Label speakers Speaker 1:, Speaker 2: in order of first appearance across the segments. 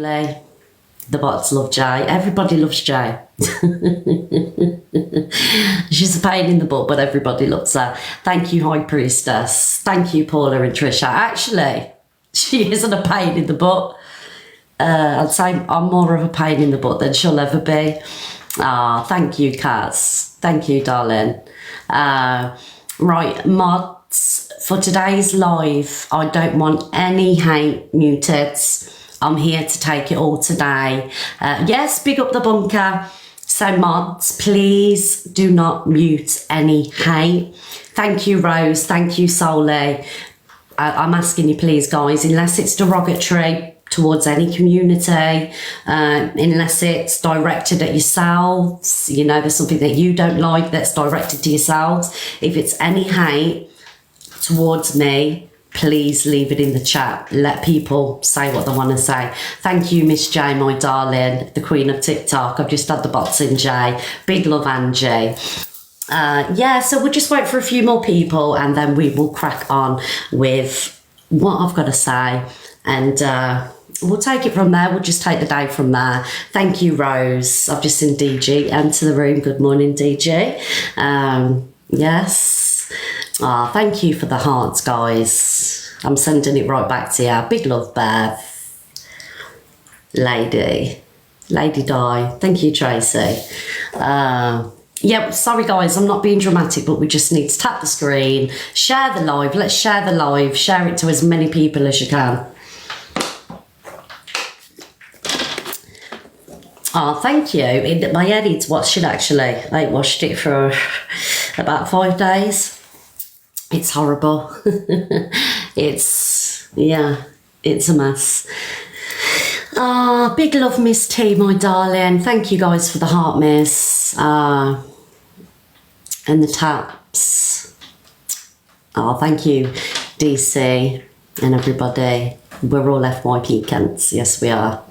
Speaker 1: lovely. The bots love Jay. Everybody loves Jay. She's a pain in the butt, but everybody loves her. Thank you, High Priestess. Thank you, Paula and Trisha. Actually, she isn't a pain in the butt. I'd say I'm more of a pain in the butt than she'll ever be. Thank you, Kaz. Thank you, darling. Right, mods, for today's live, I don't want any hate muted. I'm here to take it all today. Yes, big up the bunker. So mods, please do not mute any hate. Thank you, Rose. Thank you, Soli. I'm asking you, please, guys, unless it's derogatory towards any community, unless it's directed at yourselves, you know, there's something that you don't like that's directed to yourselves. If it's any hate towards me, please leave it in the chat. Let people say what they want to say. Thank you, Miss J, my darling, the queen of TikTok. I've just had the bots in, Jay. Big love, Angie. Yeah, so we'll just wait for a few more people and then we will crack on with what I've got to say. And we'll take it from there. We'll just take the day from there. Thank you, Rose. I've just seen DG enter the room. Good morning, DG. Yes. Thank you for the hearts, guys. I'm sending it right back to you. Big love, Beth. Lady Di. Thank you, Tracy. Yeah, sorry, guys. I'm not being dramatic, but we just need to tap the screen, share the live. Let's share the live. Share it to as many people as you can. Thank you. In my edits watched it, actually. I watched it for about 5 days. It's horrible. It's a mess. Big love, Miss T, my darling. Thank you, guys, for the heart, miss. And the taps. Thank you, DC and everybody. We're all FYP Kents. Yes, we are.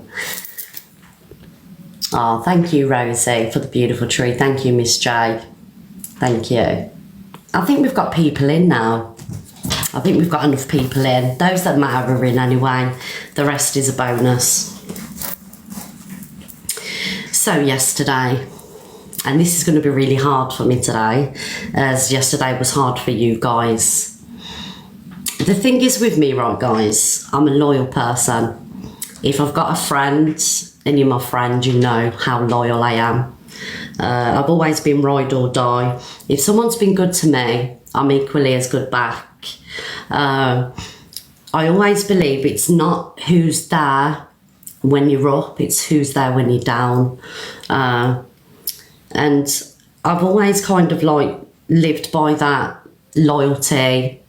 Speaker 1: Thank you, Rosie, for the beautiful tree. Thank you, Miss J. Thank you. I think we've got people in now. I think we've got enough people in. Those that matter are in anyway. The rest is a bonus. So yesterday, and this is going to be really hard for me today, as yesterday was hard for you guys. The thing is with me, right, guys, I'm a loyal person. If I've got a friend and you're my friend, you know how loyal I am. I've always been ride or die. If someone's been good to me, I'm equally as good back. I always believe it's not who's there when you're up, it's who's there when you're down. And I've always kind of like lived by that loyalty,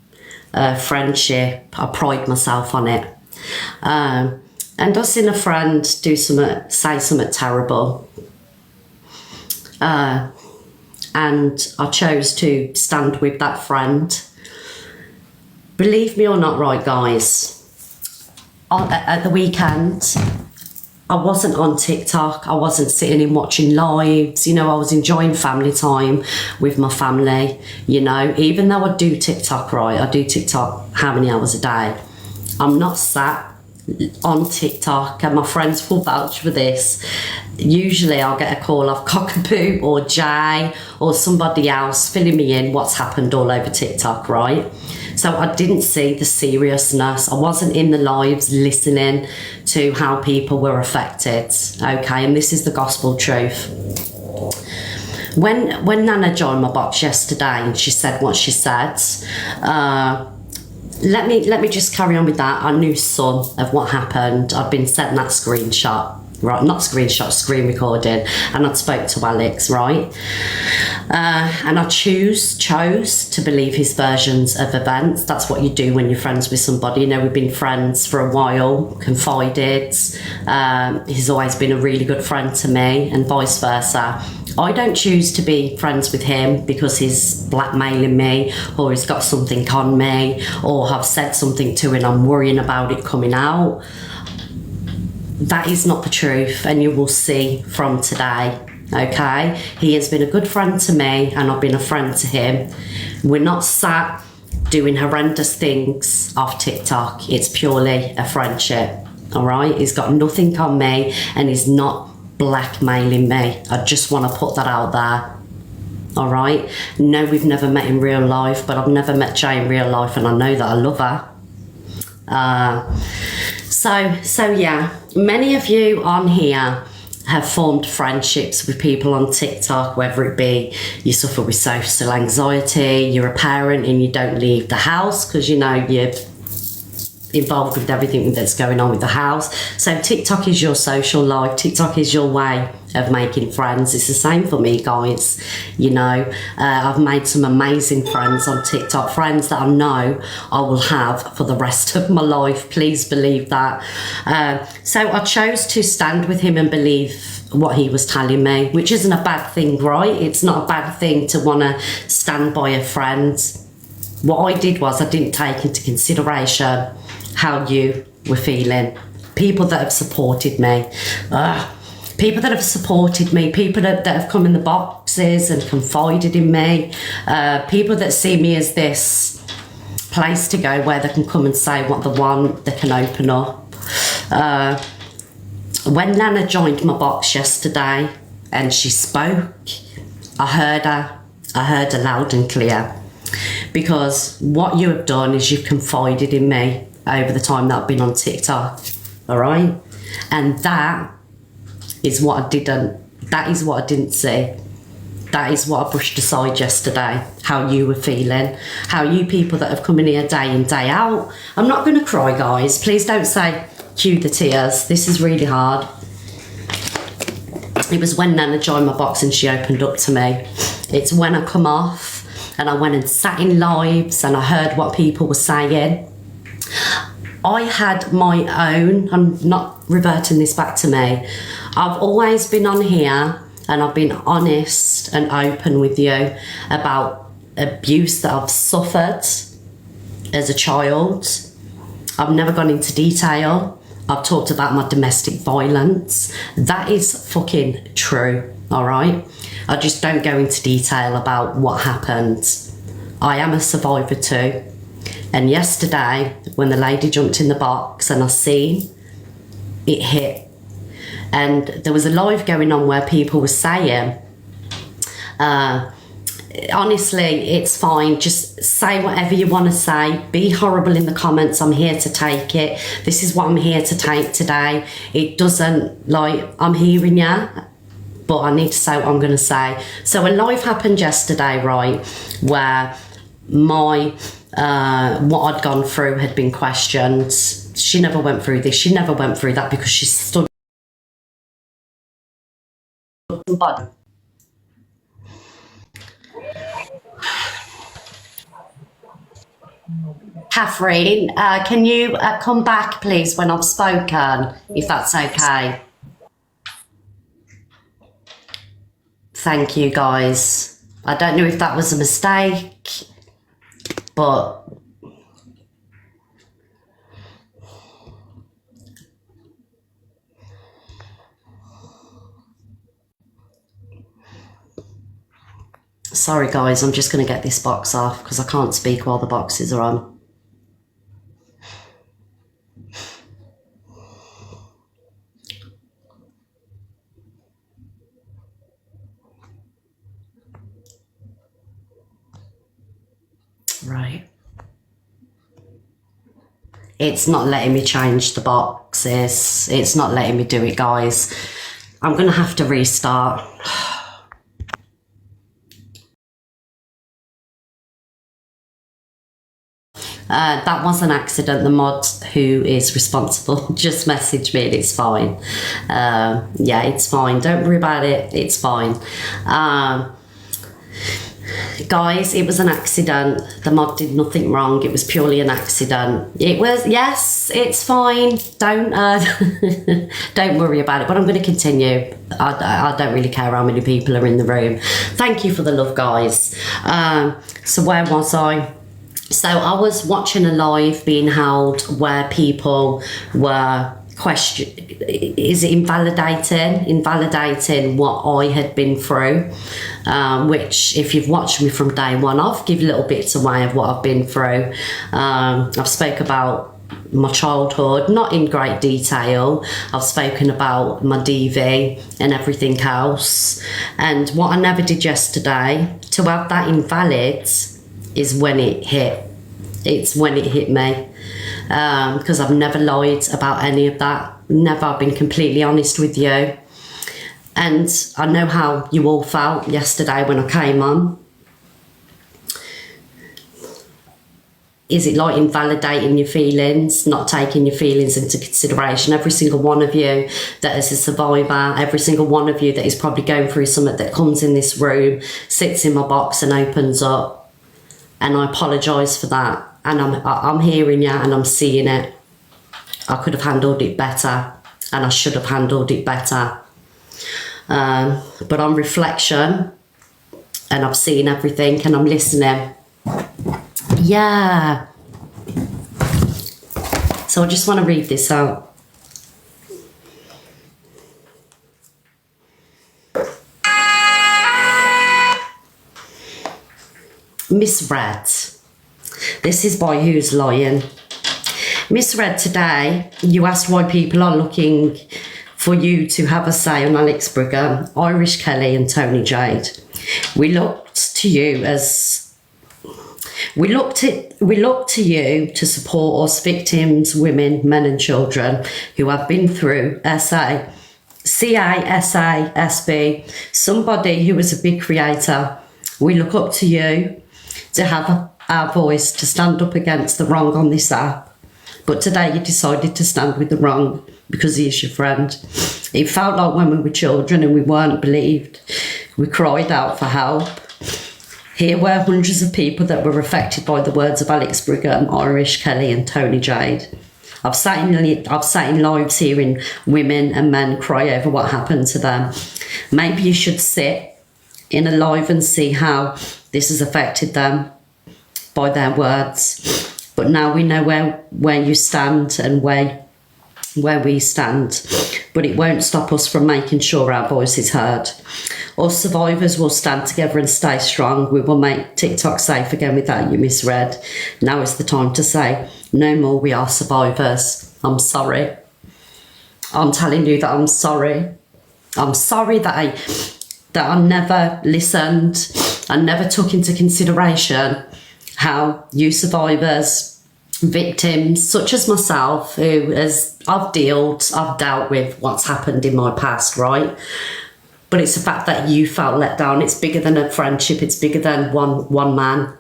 Speaker 1: friendship. I pride myself on it. And I've seen a friend say something terrible. And I chose to stand with that friend. Believe me or not, right, guys, at the weekend, I wasn't on TikTok. I wasn't sitting and watching lives. You know, I was enjoying family time with my family. You know, even though I do TikTok, right, I do TikTok how many hours a day. I'm not sat on TikTok, and my friends will vouch for this. Usually I'll get a call off Cockapoo or Jay or somebody else filling me in what's happened all over TikTok, right? So I didn't see the seriousness. I wasn't in the lives listening to how people were affected, okay? And this is the gospel truth. When Nana joined my box yesterday and she said what she said, let me just carry on with that. I knew some of what happened. I'd been sent that screenshot, right? Not screenshot, screen recording, and I'd spoke to Alex, right? And I chose to believe his versions of events. That's what you do when you're friends with somebody. You know, we've been friends for a while, confided. He's always been a really good friend to me, and vice versa. I don't choose to be friends with him because he's blackmailing me, or he's got something on me, or have said something to him. I'm worrying about it coming out. That is not the truth, and you will see from today, okay? He has been a good friend to me, and I've been a friend to him. We're not sat doing horrendous things off TikTok. It's purely a friendship, all right? He's got nothing on me, and he's not blackmailing me. I just want to put that out there. All right? No, we've never met in real life, but I've never met Jay in real life, and I know that I love her. So yeah, many of you on here have formed friendships with people on TikTok, whether it be you suffer with social anxiety, you're a parent and you don't leave the house because you know you're involved with everything that's going on with the house. So TikTok is your social life. TikTok is your way of making friends. It's the same for me, guys. You know, I've made some amazing friends on TikTok, friends that I know I will have for the rest of my life. Please believe that. So I chose to stand with him and believe what he was telling me, which isn't a bad thing, right? It's not a bad thing to want to stand by a friend. What I did was I didn't take into consideration how you were feeling. People that have supported me, people that have supported me, people that have come in the boxes and confided in me, people that see me as this place to go where they can come and say what they want, they can open up. When Nana joined my box yesterday and she spoke, I heard her loud and clear. Because what you have done is you've confided in me over the time that I've been on TikTok, all right? And that is what I didn't see. That is what I brushed aside yesterday, how you were feeling, how you people that have come in here day in, day out. I'm not going to cry, guys. Please don't say, cue the tears. This is really hard. It was when Nana joined my box and she opened up to me. It's when I come off and I went and sat in lives and I heard what people were saying. I had my own, I'm not reverting this back to me. I've always been on here and I've been honest and open with you about abuse that I've suffered as a child. I've never gone into detail. I've talked about my domestic violence. That is fucking true, all right? I just don't go into detail about what happened. I am a survivor too. And yesterday, when the lady jumped in the box and I seen, it hit. And there was a live going on where people were saying, honestly, it's fine. Just say whatever you want to say. Be horrible in the comments. I'm here to take it. This is what I'm here to take today. It doesn't, like, I'm hearing you, but I need to say what I'm going to say. So a live happened yesterday, right, where my what I'd gone through had been questioned. She never went through this. She never went through that because she stood. Catherine, can you come back, please, when I've spoken, if that's okay? Thank you, guys. I don't know if that was a mistake, but sorry, guys, I'm just going to get this box off because I can't speak while the boxes are on. Right. It's not letting me change the boxes. It's not letting me do it, guys. I'm going to have to restart. That was an accident. The mod who is responsible just messaged me and it's fine. Yeah, it's fine. Don't worry about it. It's fine. Guys, it was an accident. The mod did nothing wrong. It was purely an accident. It was, yes, it's fine. Don't don't worry about it. But I'm going to continue. I don't really care how many people are in the room. Thank you for the love, guys. So where was I? So I was watching a live being held where people were is it invalidating what I had been through, which if you've watched me from day one, I've given little bits away of what I've been through. I've spoke about my childhood, not in great detail. I've spoken about my DV and everything else. And what I never did yesterday, to have that invalid, is when it hit. It's when it hit me. Because I've never lied about any of that. Never. I've been completely honest with you. And I know how you all felt yesterday when I came on. Is it like invalidating your feelings, not taking your feelings into consideration? Every single one of you that is a survivor, every single one of you that is probably going through something that comes in this room, sits in my box and opens up. And I apologise for that. And I'm hearing you and I'm seeing it. I could have handled it better and I should have handled it better. But on reflection, and I've seen everything and I'm listening. Yeah. So I just want to read this out. Misread. This is by Who's Lying. Misread today, you asked why people are looking for you to have a say on Alex Brigham, Irish Kelly and Tony Jade. We looked to you to support us victims, women, men and children who have been through SB, somebody who was a big creator. We look up to you to have our voice to stand up against the wrong on this app. But today you decided to stand with the wrong because he is your friend. It felt like when we were children and we weren't believed. We cried out for help. Here were hundreds of people that were affected by the words of Alex Brigham, Irish Kelly and Tony Jade. I've sat in lives hearing women and men cry over what happened to them. Maybe you should sit in a live and see how this has affected them by their words. But now we know where you stand and where we stand. But it won't stop us from making sure our voice is heard. Us survivors will stand together and stay strong. We will make TikTok safe again without you, Misread. Now is the time to say, no more, we are survivors. I'm sorry. I'm telling you that I'm sorry. I'm sorry that I never listened. I never took into consideration how you survivors, victims such as myself, I've dealt with what's happened in my past, right? But it's the fact that you felt let down. It's bigger than a friendship. It's bigger than one man.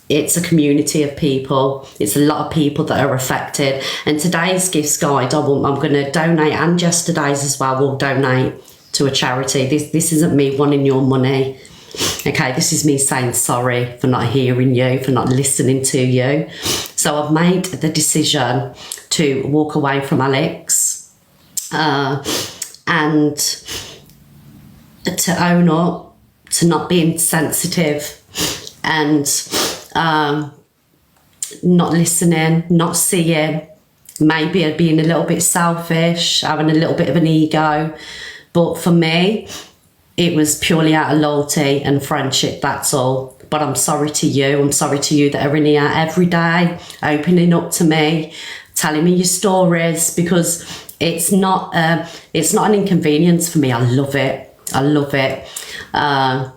Speaker 1: It's a community of people. It's a lot of people that are affected. And today's gifts guide, I'm going to donate, and yesterday's as well, will donate to a charity. This isn't me wanting your money. Okay, this is me saying sorry for not hearing you, for not listening to you. So I've made the decision to walk away from Alex and to own up to not being sensitive and not listening, not seeing, maybe being a little bit selfish, having a little bit of an ego. But for me, it was purely out of loyalty and friendship, that's all. But I'm sorry to you. I'm sorry to you that are in here every day, opening up to me, telling me your stories, because it's not an inconvenience for me. I love it. I love it. I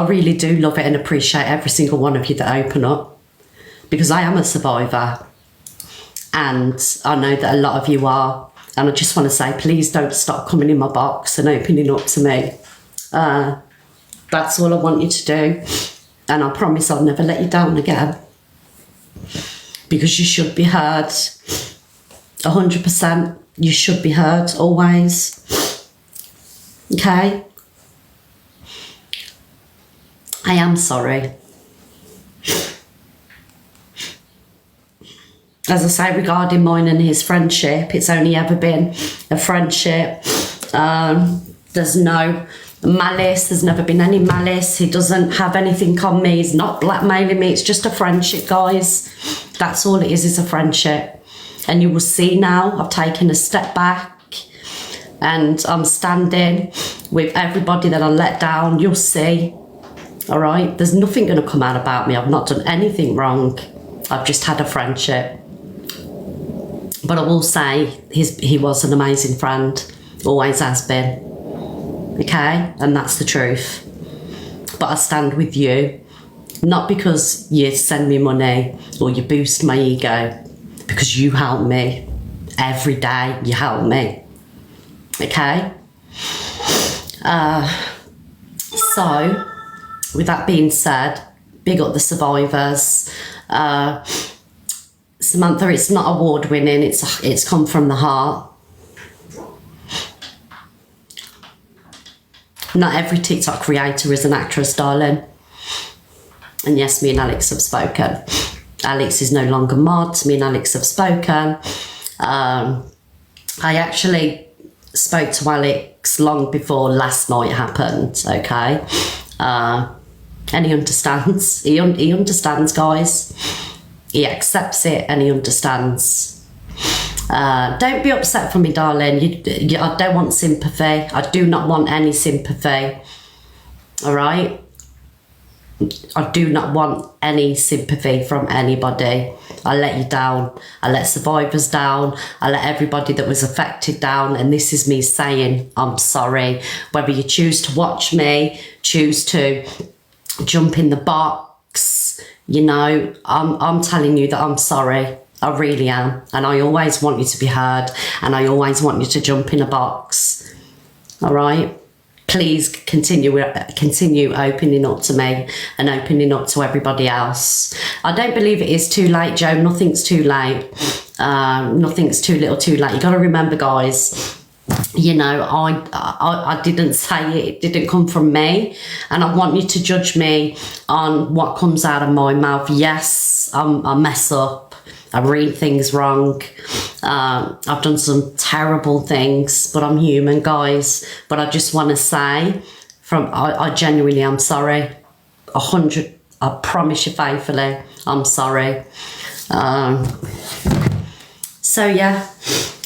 Speaker 1: really do love it and appreciate every single one of you that open up, because I am a survivor and I know that a lot of you are. And I just want to say, please don't stop coming in my box and opening up to me. That's all I want you to do, and I promise I'll never let you down again, because you should be heard. 100%, you should be heard always. Okay, I am sorry. As I say, regarding mine and his friendship, it's only ever been a friendship. There's no malice. There's never been any malice. He doesn't have anything on me. He's not blackmailing me. It's just a friendship, guys. That's all it is a friendship. And you will see now, I've taken a step back and I'm standing with everybody that I let down. You'll see. All right? There's nothing going to come out about me. I've not done anything wrong. I've just had a friendship. But I will say he was an amazing friend, always has been. Okay, and that's the truth. But I stand with you, not because you send me money or you boost my ego, because you help me every day. You help me. Okay. So, with that being said, big up the survivors. Samantha, it's not award winning. It's come from the heart. Not every TikTok creator is an actress, darling. And yes, me and Alex have spoken. Alex is no longer mod. Me and Alex have spoken. I actually spoke to Alex long before last night happened, okay? And he understands. He understands, guys. He accepts it and he understands. Don't be upset for me, darling. I don't want sympathy. I do not want any sympathy. All right? I do not want any sympathy from anybody. I let you down. I let survivors down. I let everybody that was affected down. And this is me saying I'm sorry. Whether you choose to watch me, choose to jump in the box, you know, I'm telling you that I'm sorry. I really am. And I always want you to be heard. And I always want you to jump in a box. All right? Please continue opening up to me and opening up to everybody else. I don't believe it is too late, Joe. Nothing's too late. Nothing's too little too late. You got to remember, guys, you know, I didn't say it. It didn't come from me. And I want you to judge me on what comes out of my mouth. Yes, I mess up. I read things wrong. I've done some terrible things, but I'm human, guys. But I just want to say, I genuinely am sorry. 100, I promise you faithfully, I'm sorry. So yeah,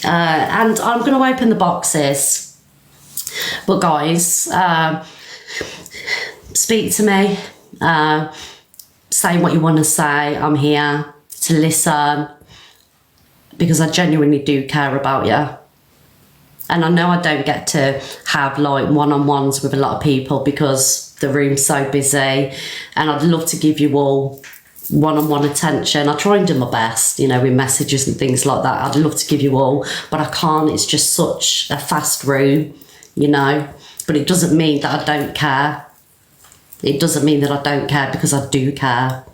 Speaker 1: and I'm going to open the boxes. But guys, speak to me. Say what you want to say. I'm here to listen, because I genuinely do care about you. And I know I don't get to have like one-on-ones with a lot of people because the room's so busy, and I'd love to give you all one-on-one attention. I try and do my best, you know, with messages and things like that. I'd love to give you all, but I can't. It's just such a fast room, you know. But it doesn't mean that I don't care. It doesn't mean that I don't care, because I do care.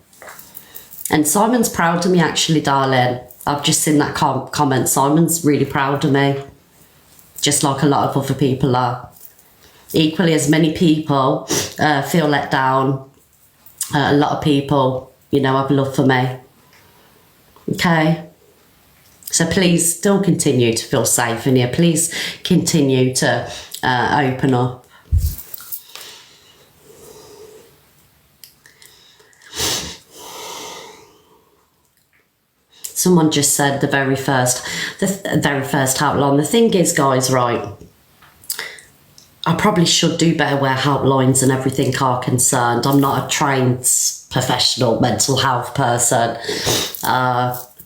Speaker 1: And Simon's proud of me, actually, darling. I've just seen that comment. Simon's really proud of me, just like a lot of other people are. Equally, as many people feel let down, a lot of people, you know, have love for me. Okay? So please still continue to feel safe in here. Please continue to open up. Someone just said the very first helpline. The thing is, guys, right, I probably should do better where helplines and everything are concerned. I'm not a trained professional mental health person,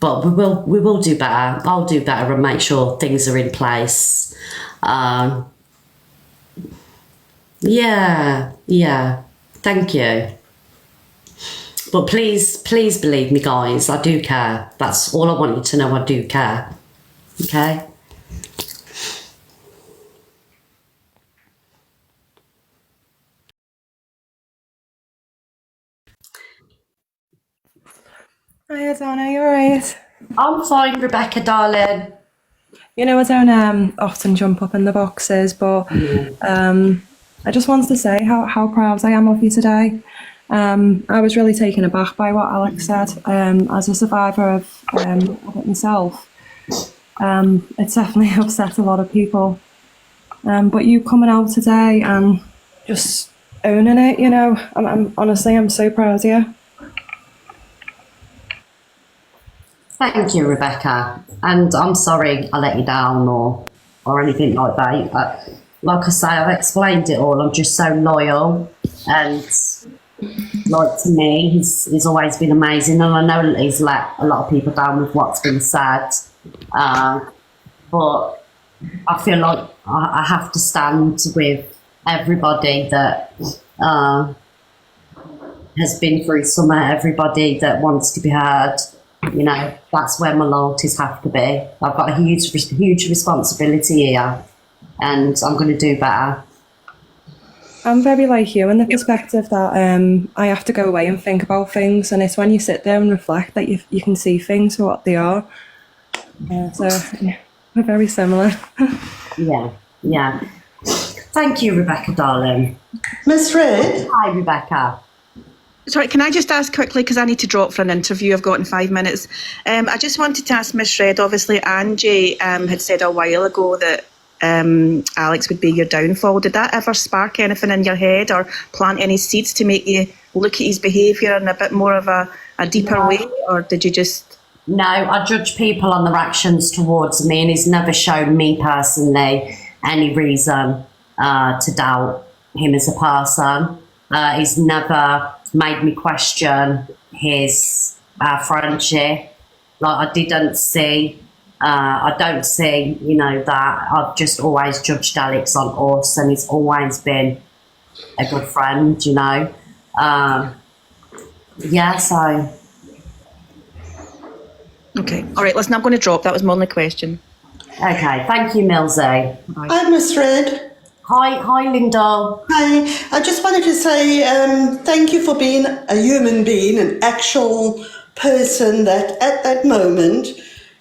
Speaker 1: but we will do better. I'll do better and make sure things are in place. Yeah, thank you. But please believe me, guys, I do care. That's all I want you to know. I do care. Okay?
Speaker 2: Hi, Donna, you alright?
Speaker 1: I'm fine, Rebecca, darling.
Speaker 2: You know, I don't often jump up in the boxes, but I just wanted to say how proud I am of you today. I was really taken aback by what Alex said. As a survivor of it myself, it's definitely upset a lot of people. But you coming out today and just owning it, you know, I'm honestly, I'm so proud of you.
Speaker 1: Thank you, Rebecca. And I'm sorry I let you down or anything like that. Like I say, I've explained it all. I'm just so loyal, and like, to me, he's always been amazing, and I know he's let a lot of people down with what's been said. But I feel like I have to stand with everybody that has been through summer, everybody that wants to be heard. You know, that's where my loyalties have to be. I've got a huge responsibility here, and I'm going to do better.
Speaker 2: I'm very like you in the perspective that I have to go away and think about things, and it's when you sit there and reflect that you can see things for what they are. So yeah, we're very similar.
Speaker 1: Yeah. Thank you, Rebecca, darling.
Speaker 3: Miss Red?
Speaker 1: Hi, Rebecca.
Speaker 4: Sorry, can I just ask quickly, because I need to drop for an interview I've got in 5 minutes. I just wanted to ask Miss Red, obviously Angie had said a while ago that Alex would be your downfall. Did that ever spark anything in your head or plant any seeds to make you look at his behaviour in a bit more of a deeper way, or did you just...
Speaker 1: No, I judge people on their actions towards me, and he's never shown me personally any reason to doubt him as a person. He's never made me question his friendship. Like, I don't see, you know, that I've just always judged Alex on us, and he's always been a good friend, you know. So...
Speaker 4: Okay, all right, listen, I'm going to drop. That was my only question.
Speaker 1: Okay, thank you, Milsey.
Speaker 3: Hi, Miss Red.
Speaker 1: Hi, Linda.
Speaker 3: Hi. I just wanted to say thank you for being a human being, an actual person that at that moment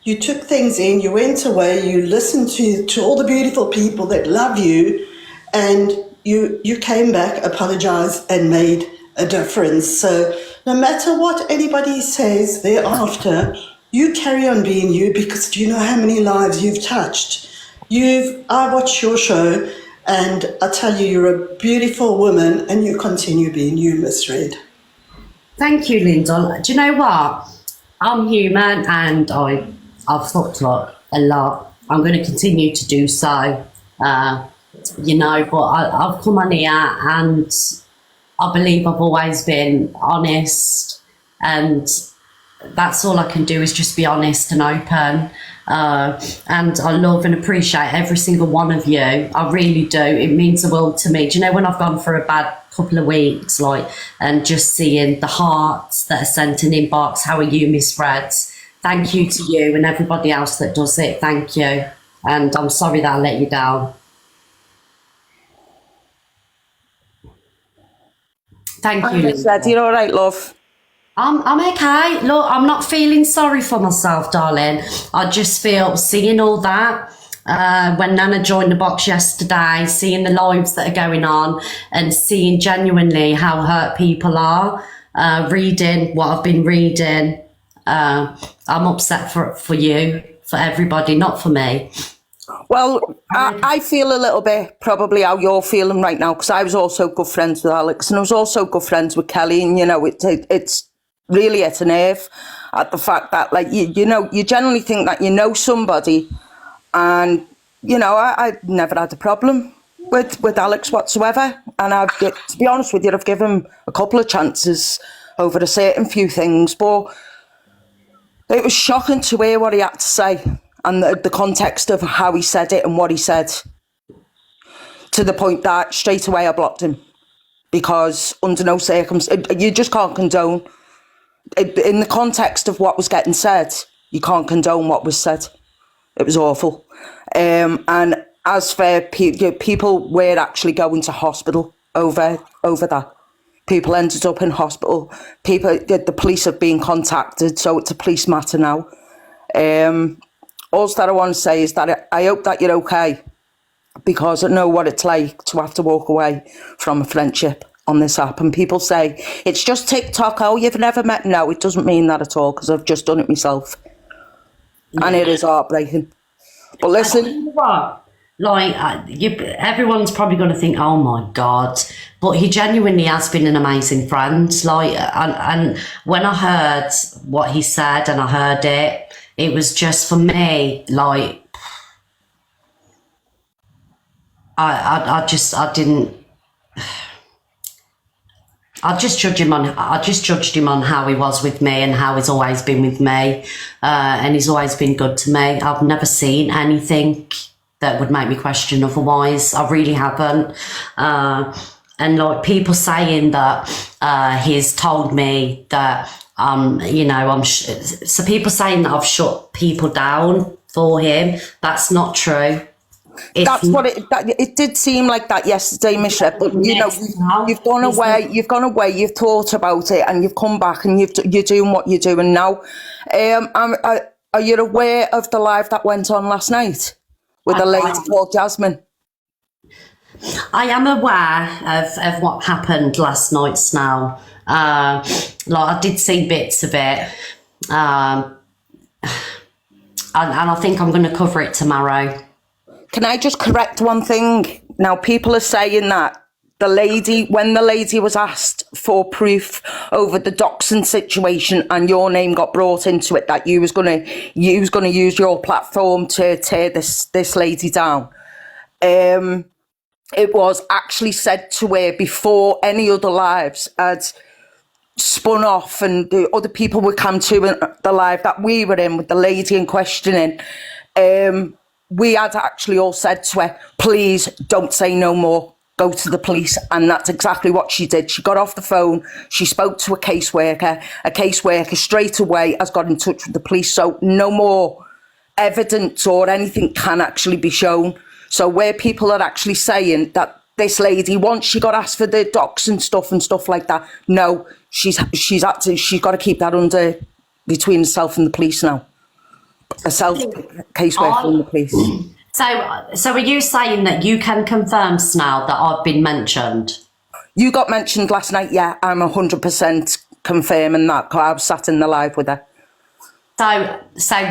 Speaker 3: you took things in, you went away, you listened to all the beautiful people that love you, and you came back, apologised and made a difference. So no matter what anybody says thereafter, you carry on being you, because do you know how many lives you've touched? I watch your show, and I tell you, you're a beautiful woman, and you continue being you, Miss Red.
Speaker 1: Thank you, Linda. Do you know what? I'm human, and I've thought a lot. I'm going to continue to do so, you know, but I've come on here, and I believe I've always been honest, and that's all I can do is just be honest and open. And I love and appreciate every single one of you. I really do. It means the world to me. Do you know, when I've gone for a bad couple of weeks, like, and just seeing the hearts that are sent in inbox, how are you, Miss Red? Thank you to you and everybody else that does it. Thank you. And I'm sorry that I let you down.
Speaker 5: Thank
Speaker 1: you, Linda.
Speaker 5: You're all right, love.
Speaker 1: I'm okay. Look, I'm not feeling sorry for myself, darling. I just feel seeing all that. When Nana joined the box yesterday, seeing the lives that are going on and seeing genuinely how hurt people are, reading what I've been reading, I'm upset for you, for everybody, not for me.
Speaker 5: Well, I feel a little bit probably how you're feeling right now, because I was also good friends with Alex, and I was also good friends with Kelly, and, you know, it's really at a nerve at the fact that, like, you know, you generally think that you know somebody, and, you know, I never had a problem with Alex whatsoever, and to be honest with you, I've given him a couple of chances over a certain few things, but it was shocking to hear what he had to say and the context of how he said it and what he said, to the point that straight away I blocked him, because under no circumstance, you just can't condone, in the context of what was getting said, you can't condone what was said. It was awful. And as for people were actually going to hospital over that. People ended up in hospital. The police have been contacted, so it's a police matter now. All that I want to say is that I hope that you're okay, because I know what it's like to have to walk away from a friendship on this app. And people say, it's just TikTok, oh, you've never met. No, it doesn't mean that at all, because I've just done it myself. Yeah. And it is heartbreaking. But listen.
Speaker 1: You know what? Like, everyone's probably going to think, oh my God. But he genuinely has been an amazing friend. Like, and when I heard what he said and I heard it, it was just, for me, like, I didn't. I just judged him on how he was with me and how he's always been with me, and he's always been good to me. I've never seen anything that would make me question otherwise. I really haven't. And like people saying that he's told me that so people saying that I've shut people down for him. That's not true.
Speaker 5: That's what it did seem like that yesterday, Michelle. But you've gone away. You've thought about it, and you've come back, and you're doing what you're doing now. Are you aware of the live that went on last night with a lady called Jasmine?
Speaker 1: I am aware of what happened last night, Snell. I did see bits of it, and I think I'm going to cover it tomorrow.
Speaker 5: Can I just correct one thing? Now, people are saying that when the lady was asked for proof over the doxing situation and your name got brought into it, that you was going to use your platform to tear this lady down. It was actually said to her before any other lives had spun off, and the other people would come to the live that we were in with the lady in questioning. We had actually all said to her, please don't say no more, go to the police. And that's exactly what she did. She got off the phone, she spoke to a caseworker straight away has got in touch with the police. So no more evidence or anything can actually be shown. So where people are actually saying that this lady, once she got asked for the docs and stuff like that, no, she's got to keep that under between herself and the police now. A caseworker from the police.
Speaker 1: So are you saying that you can confirm, Snell, that I've been mentioned?
Speaker 5: You got mentioned last night, yeah. I'm 100% confirming that, because I was sat in the live with her. So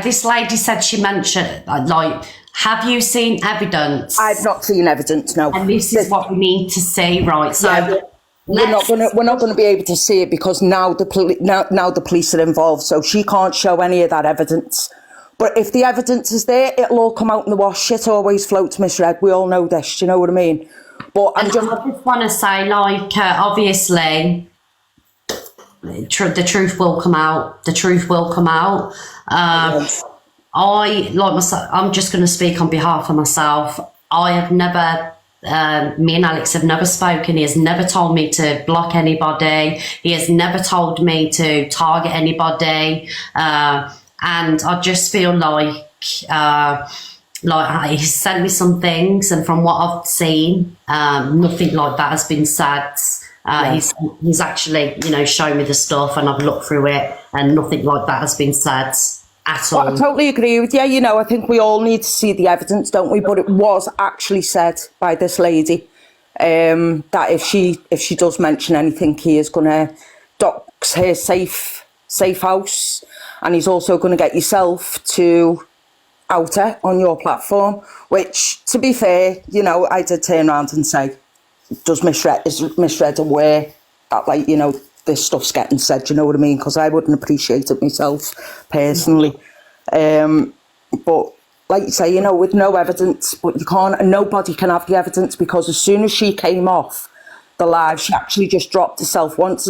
Speaker 5: this lady said she mentioned, have you seen evidence? I've not seen evidence, no.
Speaker 1: And this is what we need to see, right? So
Speaker 5: yeah, we're not going to be able to see it because now the police are involved, so she can't show any of that evidence. But if the evidence is there, it'll all come out in the wash. Shit always floats, Miss Red. We all know this. Do you know what I mean? But I just
Speaker 1: want to say, obviously, the truth will come out. The truth will come out.
Speaker 5: Yes.
Speaker 1: I'm just going to speak on behalf of myself. I have never. Me and Alex have never spoken. He has never told me to block anybody. He has never told me to target anybody. And I just feel like he sent me some things, and from what I've seen, nothing like that has been said. He's actually, shown me the stuff, and I've looked through it, and nothing like that has been said at all.
Speaker 5: Well, I totally agree with you. I think we all need to see the evidence, don't we? But it was actually said by this lady that if she does mention anything, he is going to dox her safe house. And he's also going to get yourself to out her on your platform, which, to be fair, I did turn around and say, is Miss Red aware that, this stuff's getting said, do you know what I mean? Because I wouldn't appreciate it myself, personally. But like you say, with no evidence, but nobody can have the evidence, because as soon as she came off the live, she actually just dropped herself. Once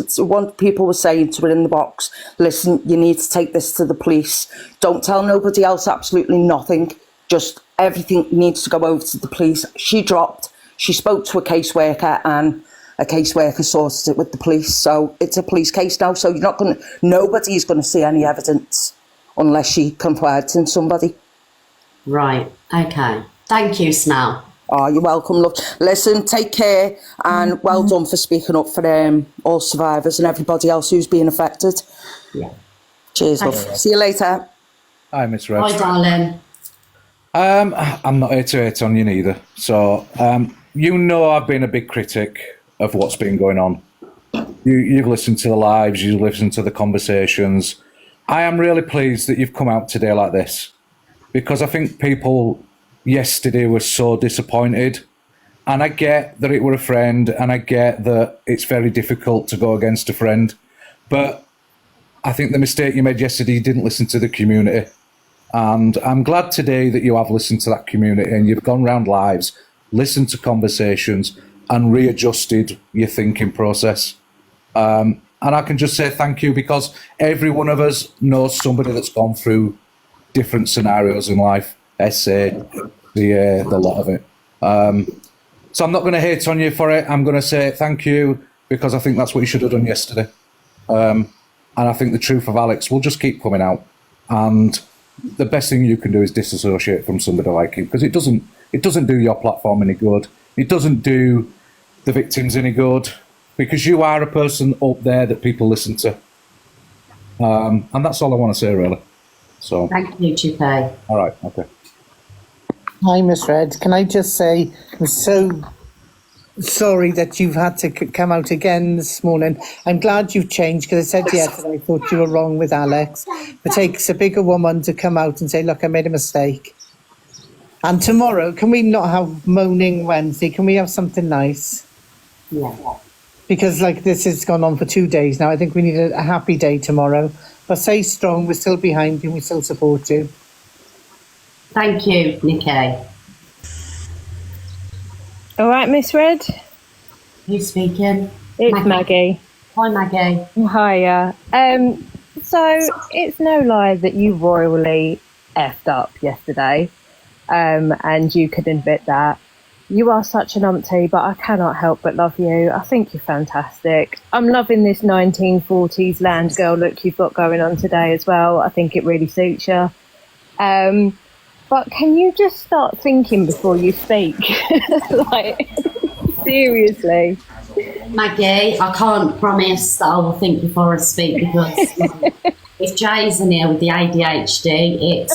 Speaker 5: people were saying to her in the box, listen, you need to take this to the police. Don't tell nobody else absolutely nothing. Just everything needs to go over to the police. She dropped. She spoke to a caseworker, and a caseworker sorted it with the police. So it's a police case now. So nobody's going to see any evidence unless she confided in somebody.
Speaker 1: Right. Okay. Thank you, Snell.
Speaker 5: Oh, you're welcome, love. Listen, take care, and well done for speaking up for all survivors and everybody else who's been affected.
Speaker 1: Yeah.
Speaker 5: Cheers, love. See you later.
Speaker 6: Hi, Miss Red.
Speaker 1: Bye, darling.
Speaker 6: I'm not here to hate on you neither. So, I've been a big critic of what's been going on. You've listened to the lives, you've listened to the conversations. I am really pleased that you've come out today like this, because I think people yesterday were so disappointed, and I get that it were a friend, and I get that it's very difficult to go against a friend, but I think the mistake you made yesterday, you didn't listen to the community, and I'm glad today that you have listened to that community, and you've gone round lives, listened to conversations, and readjusted your thinking process. And I can just say thank you, because every one of us knows somebody that's gone through different scenarios in life. SA, the lot of it. So I'm not going to hate on you for it. I'm going to say thank you, because I think that's what you should have done yesterday. And I think the truth of Alex will just keep coming out. And the best thing you can do is disassociate from somebody like you, because it doesn't do your platform any good. It doesn't do the victims any good, because you are a person up there that people listen to. And that's all I want to say, really. So
Speaker 1: Thank you, Chipe.
Speaker 6: all right, okay.
Speaker 7: Hi, Miss Red. Can I just say I'm so sorry that you've had to come out again this morning. I'm glad you've changed, because I said yesterday I thought you were wrong with Alex. It takes a bigger woman to come out and say, look, I made a mistake. And tomorrow, can we not have Moaning Wednesday? Can we have something nice?
Speaker 1: Yeah.
Speaker 7: Because like this has gone on for 2 days now. I think we need a happy day tomorrow. But stay strong. We're still behind you. We still support you.
Speaker 1: Thank you, Nikki.
Speaker 8: All right, Miss Red.
Speaker 1: Who's speaking?
Speaker 8: It's Maggie.
Speaker 1: Hi, Maggie.
Speaker 8: Hiya. So it's no lie that you royally effed up yesterday, and you can admit that. You are such an umpty, but I cannot help but love you. I think you're fantastic. I'm loving this 1940s land girl look you've got going on today as well. I think it really suits you. But can you just start thinking before you speak? Like, seriously.
Speaker 1: Maggie, I can't promise that I will think before I speak, because if Jay's in here with the ADHD,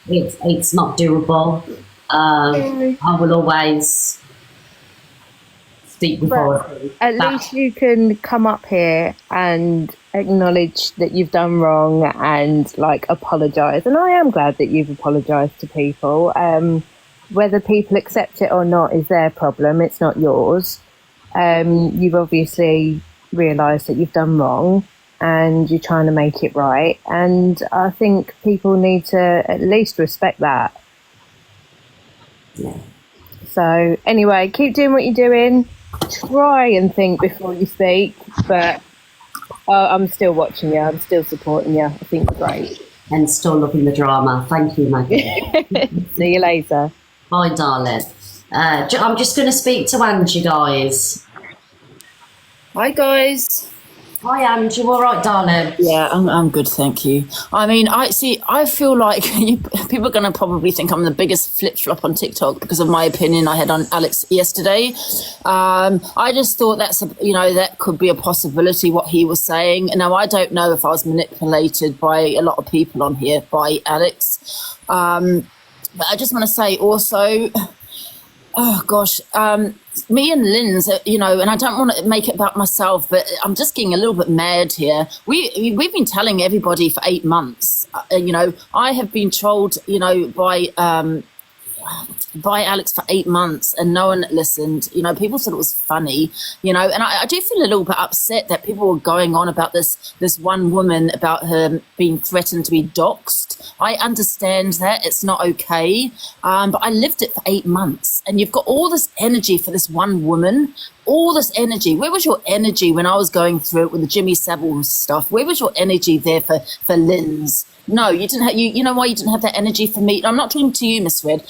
Speaker 1: it's not doable. I will always speak before I speak.
Speaker 8: At least you can come up here and acknowledge that you've done wrong and like apologise. And I am glad that you've apologised to people. Whether people accept it or not is their problem. It's not yours. You've obviously realised that you've done wrong and you're trying to make it right. And I think people need to at least respect that.
Speaker 1: Yeah.
Speaker 8: So anyway, keep doing what you're doing. Try and think before you speak, but I'm still watching you. I'm still supporting you. I think you're great.
Speaker 1: And still loving the drama. Thank you, Maggie.
Speaker 8: See you later.
Speaker 1: Bye, darling. I'm just going to speak to Angie, guys.
Speaker 9: Hi guys.
Speaker 1: Hi, Angie. All right, darling?
Speaker 9: Yeah, I'm good, thank you. I mean, I feel like people are going to probably think I'm the biggest flip-flop on TikTok because of my opinion I had on Alex yesterday. I just thought that could be a possibility, what he was saying. Now, I don't know if I was manipulated by a lot of people on here, by Alex. But I just want to say also, oh gosh, me and Lynn's, and I don't want to make it about myself, but I'm just getting a little bit mad here. We've been telling everybody for 8 months. I have been trolled, by Alex for 8 months, and no one listened. People thought it was funny, and I do feel a little bit upset that people were going on about this one woman, about her being threatened to be doxxed. I understand that it's not okay, but I lived it for 8 months, and you've got all this energy for this one woman, all this energy. Where was your energy when I was going through it with the Jimmy Savile stuff? Where was your energy there for Lynn's? No, you didn't have. You know why you didn't have that energy for me? I'm not talking to you, Miss Red.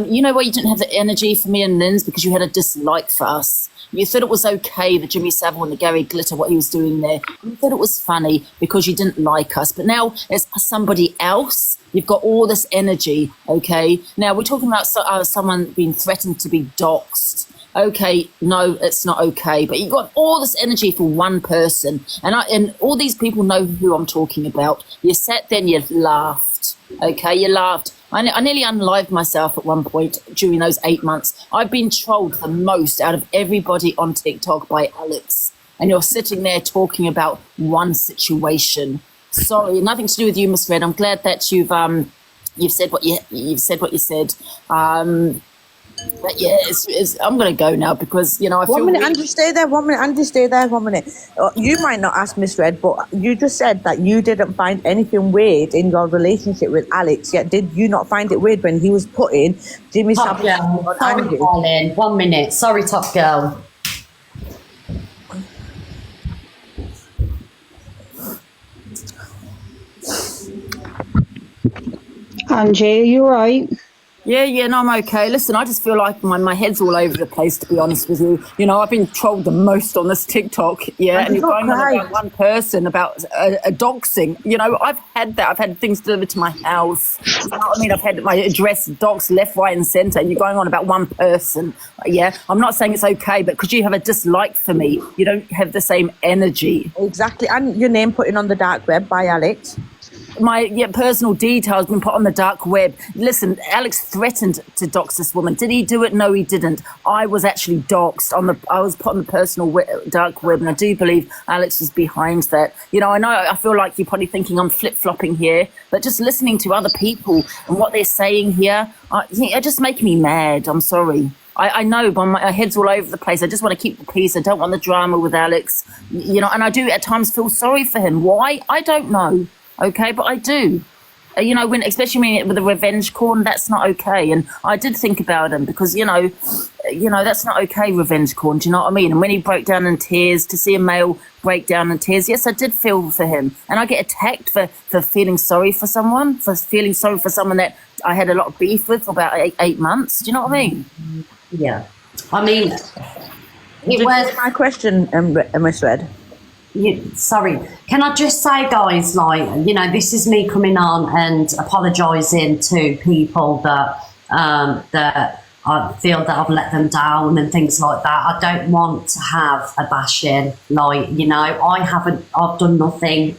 Speaker 9: You know why you didn't have the energy for me and Lynn's? Because you had a dislike for us. You thought it was okay, the Jimmy Savile and the Gary Glitter, what he was doing there. You thought it was funny because you didn't like us. But now it's somebody else. You've got all this energy, okay? Now we're talking about someone being threatened to be doxxed. Okay, no, it's not okay. But you've got all this energy for one person. And all these people know who I'm talking about. You sat there and you laughed, okay? You laughed. I nearly unlived myself at one point during those 8 months. I've been trolled the most out of everybody on TikTok by Alex. And you're sitting there talking about one situation. Sorry, nothing to do with you, Miss Red. I'm glad that you've said what you said. But yeah, I'm going to go now because, I feel...
Speaker 10: 1 minute, Andy, stay there. 1 minute, Andy, stay there. 1 minute. You might not ask Miss Red, but you just said that you didn't find anything weird in your relationship with Alex. Yet, did you not find it weird when he was putting Jimmy
Speaker 1: Top
Speaker 10: Savile
Speaker 1: girl.
Speaker 10: on
Speaker 1: Sorry,
Speaker 10: Andy?
Speaker 1: darling. 1 minute. Sorry, top girl.
Speaker 11: Angie, are you all right?
Speaker 9: Yeah, no, I'm okay. Listen, I just feel like my head's all over the place, to be honest with you. You know, I've been trolled the most on this TikTok, and you're going on about one person, about a doxing. You know, I've had that. I've had things delivered to my house. You know what I mean? I've had my address doxed left, right and centre, and you're going on about one person. Yeah, I'm not saying it's okay, but because you have a dislike for me, you don't have the same energy.
Speaker 10: Exactly. And your name put in on the dark web by Alex.
Speaker 9: My personal details been put on the dark web. Listen, Alex threatened to dox this woman. Did he do it? No, he didn't. I was actually doxed I was put on the personal dark web, and I do believe Alex was behind that. You know, I feel like you're probably thinking I'm flip-flopping here, but just listening to other people and what they're saying here, it just makes me mad. I'm sorry. I know, but my head's all over the place. I just want to keep the peace. I don't want the drama with Alex. You know, and I do at times feel sorry for him. Why? I don't know. Okay, but I do. You know, especially with the revenge corn, that's not okay. And I did think about him because, you know, that's not okay, revenge corn. Do you know what I mean? And when he broke down in tears, to see a male break down in tears, yes, I did feel for him. And I get attacked for feeling sorry for someone, that I had a lot of beef with for about eight months. Do you know what I mean?
Speaker 1: Yeah. I mean,
Speaker 10: it was my question, Miss Red.
Speaker 1: Sorry, can I just say, guys, like, you know, this is me coming on and apologising to people that I feel that I've let them down and things like that. I don't want to have a bashing, like, you know, I've done nothing.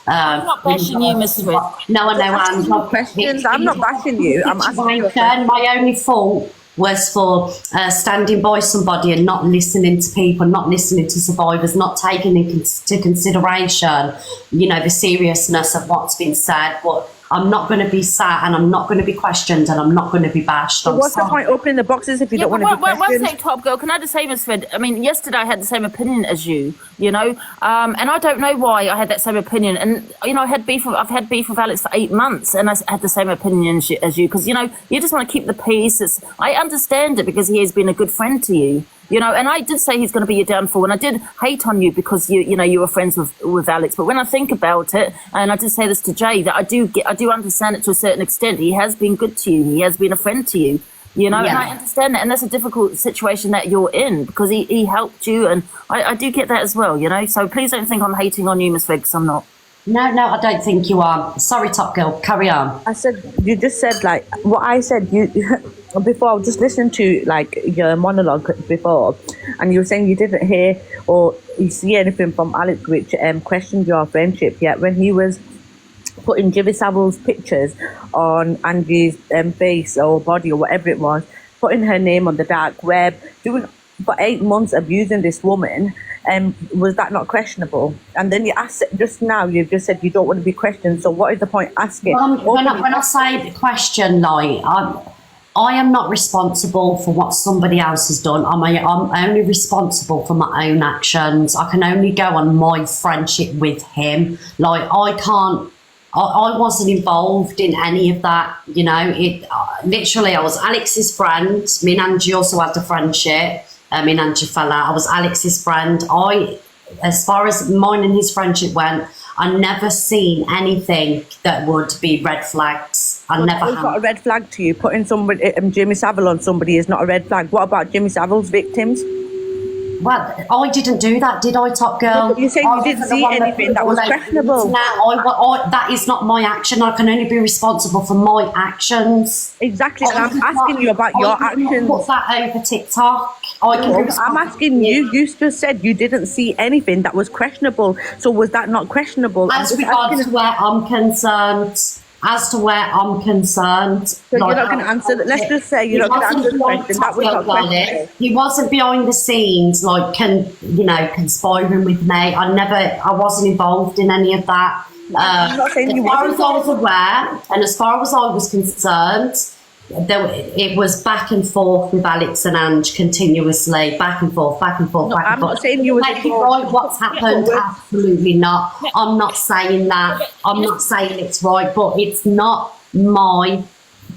Speaker 9: I'm not bashing you, Miss Red.
Speaker 1: No, I know,
Speaker 10: I'm not questions. I'm not bashing you. I'm asking you.
Speaker 1: My only fault was for standing by somebody and not listening to people, not listening to survivors, not taking into consideration, you know, the seriousness of what's been said. But I'm not going to be sat and I'm not going to be questioned and I'm not going to be bashed.
Speaker 10: So what's the point opening the boxes if you don't want to be questioned?
Speaker 9: One second, Top Girl, can I just say, Miss Fred, I mean, yesterday I had the same opinion as you, you know, and I don't know why I had that same opinion. And, you know, I've had beef with Alex for 8 months and I had the same opinion as you because, you know, you just want to keep the peace. I understand it because he has been a good friend to you. You know, and I did say he's going to be your downfall, and I did hate on you because you were friends with Alex. But when I think about it, and I did say this to Jay, that I do understand it to a certain extent. He has been good to you. He has been a friend to you. You know, and I understand that, and that's a difficult situation that you're in because he helped you, and I do get that as well. You know, so please don't think I'm hating on you, Miss Fred, because I'm not.
Speaker 1: No, I don't think you are. Sorry, Top Girl, carry on.
Speaker 10: I said, you just said, like, what I said, before, I was just listening to, like, your monologue before, and you were saying you didn't hear or you see anything from Alex which questioned your friendship, yet when he was putting Jimmy Savile's pictures on Angie's face or body or whatever it was, putting her name on the dark web, doing for 8 months abusing this woman, was that not questionable? And then you asked just now, you've just said you don't want to be questioned, so what is the point asking?
Speaker 1: When I say the question, like, I am not responsible for what somebody else has done. I'm only responsible for my own actions. I can only go on my friendship with him. Like, I wasn't involved in any of that, you know. Literally, I was Alex's friend. Me and Angie also had a friendship. Me and Angie fell out. I was Alex's friend. As far as mine and his friendship went, I never seen anything that would be red flags. I never
Speaker 10: have. Not a red flag to you. Putting somebody, Jimmy Savile on somebody is not a red flag. What about Jimmy Savile's victims?
Speaker 1: Well, I didn't do that, did I, Top Girl?
Speaker 10: No, you said you didn't see anything that was questionable.
Speaker 1: That is not my action. I can only be responsible for my actions.
Speaker 10: Exactly, and I'm asking you about your actions.
Speaker 1: Put that over TikTok.
Speaker 10: I'm asking you. You just said you didn't see anything that was questionable. So was that not questionable?
Speaker 1: As regards to where I'm concerned. So
Speaker 10: you're not going to answer that. Let's just say you're not going to answer the question. That was not questionable.
Speaker 1: He wasn't behind the scenes, like, conspiring with me. I wasn't involved in any of that.
Speaker 10: I'm not saying
Speaker 1: as far as I was aware, and as far as I was concerned, it was back and forth with Alex and Ange continuously, back and forth.
Speaker 10: I'm not saying you were
Speaker 1: make it right what's happened. Absolutely not. I'm not saying that. I'm not saying it's right, but it's not my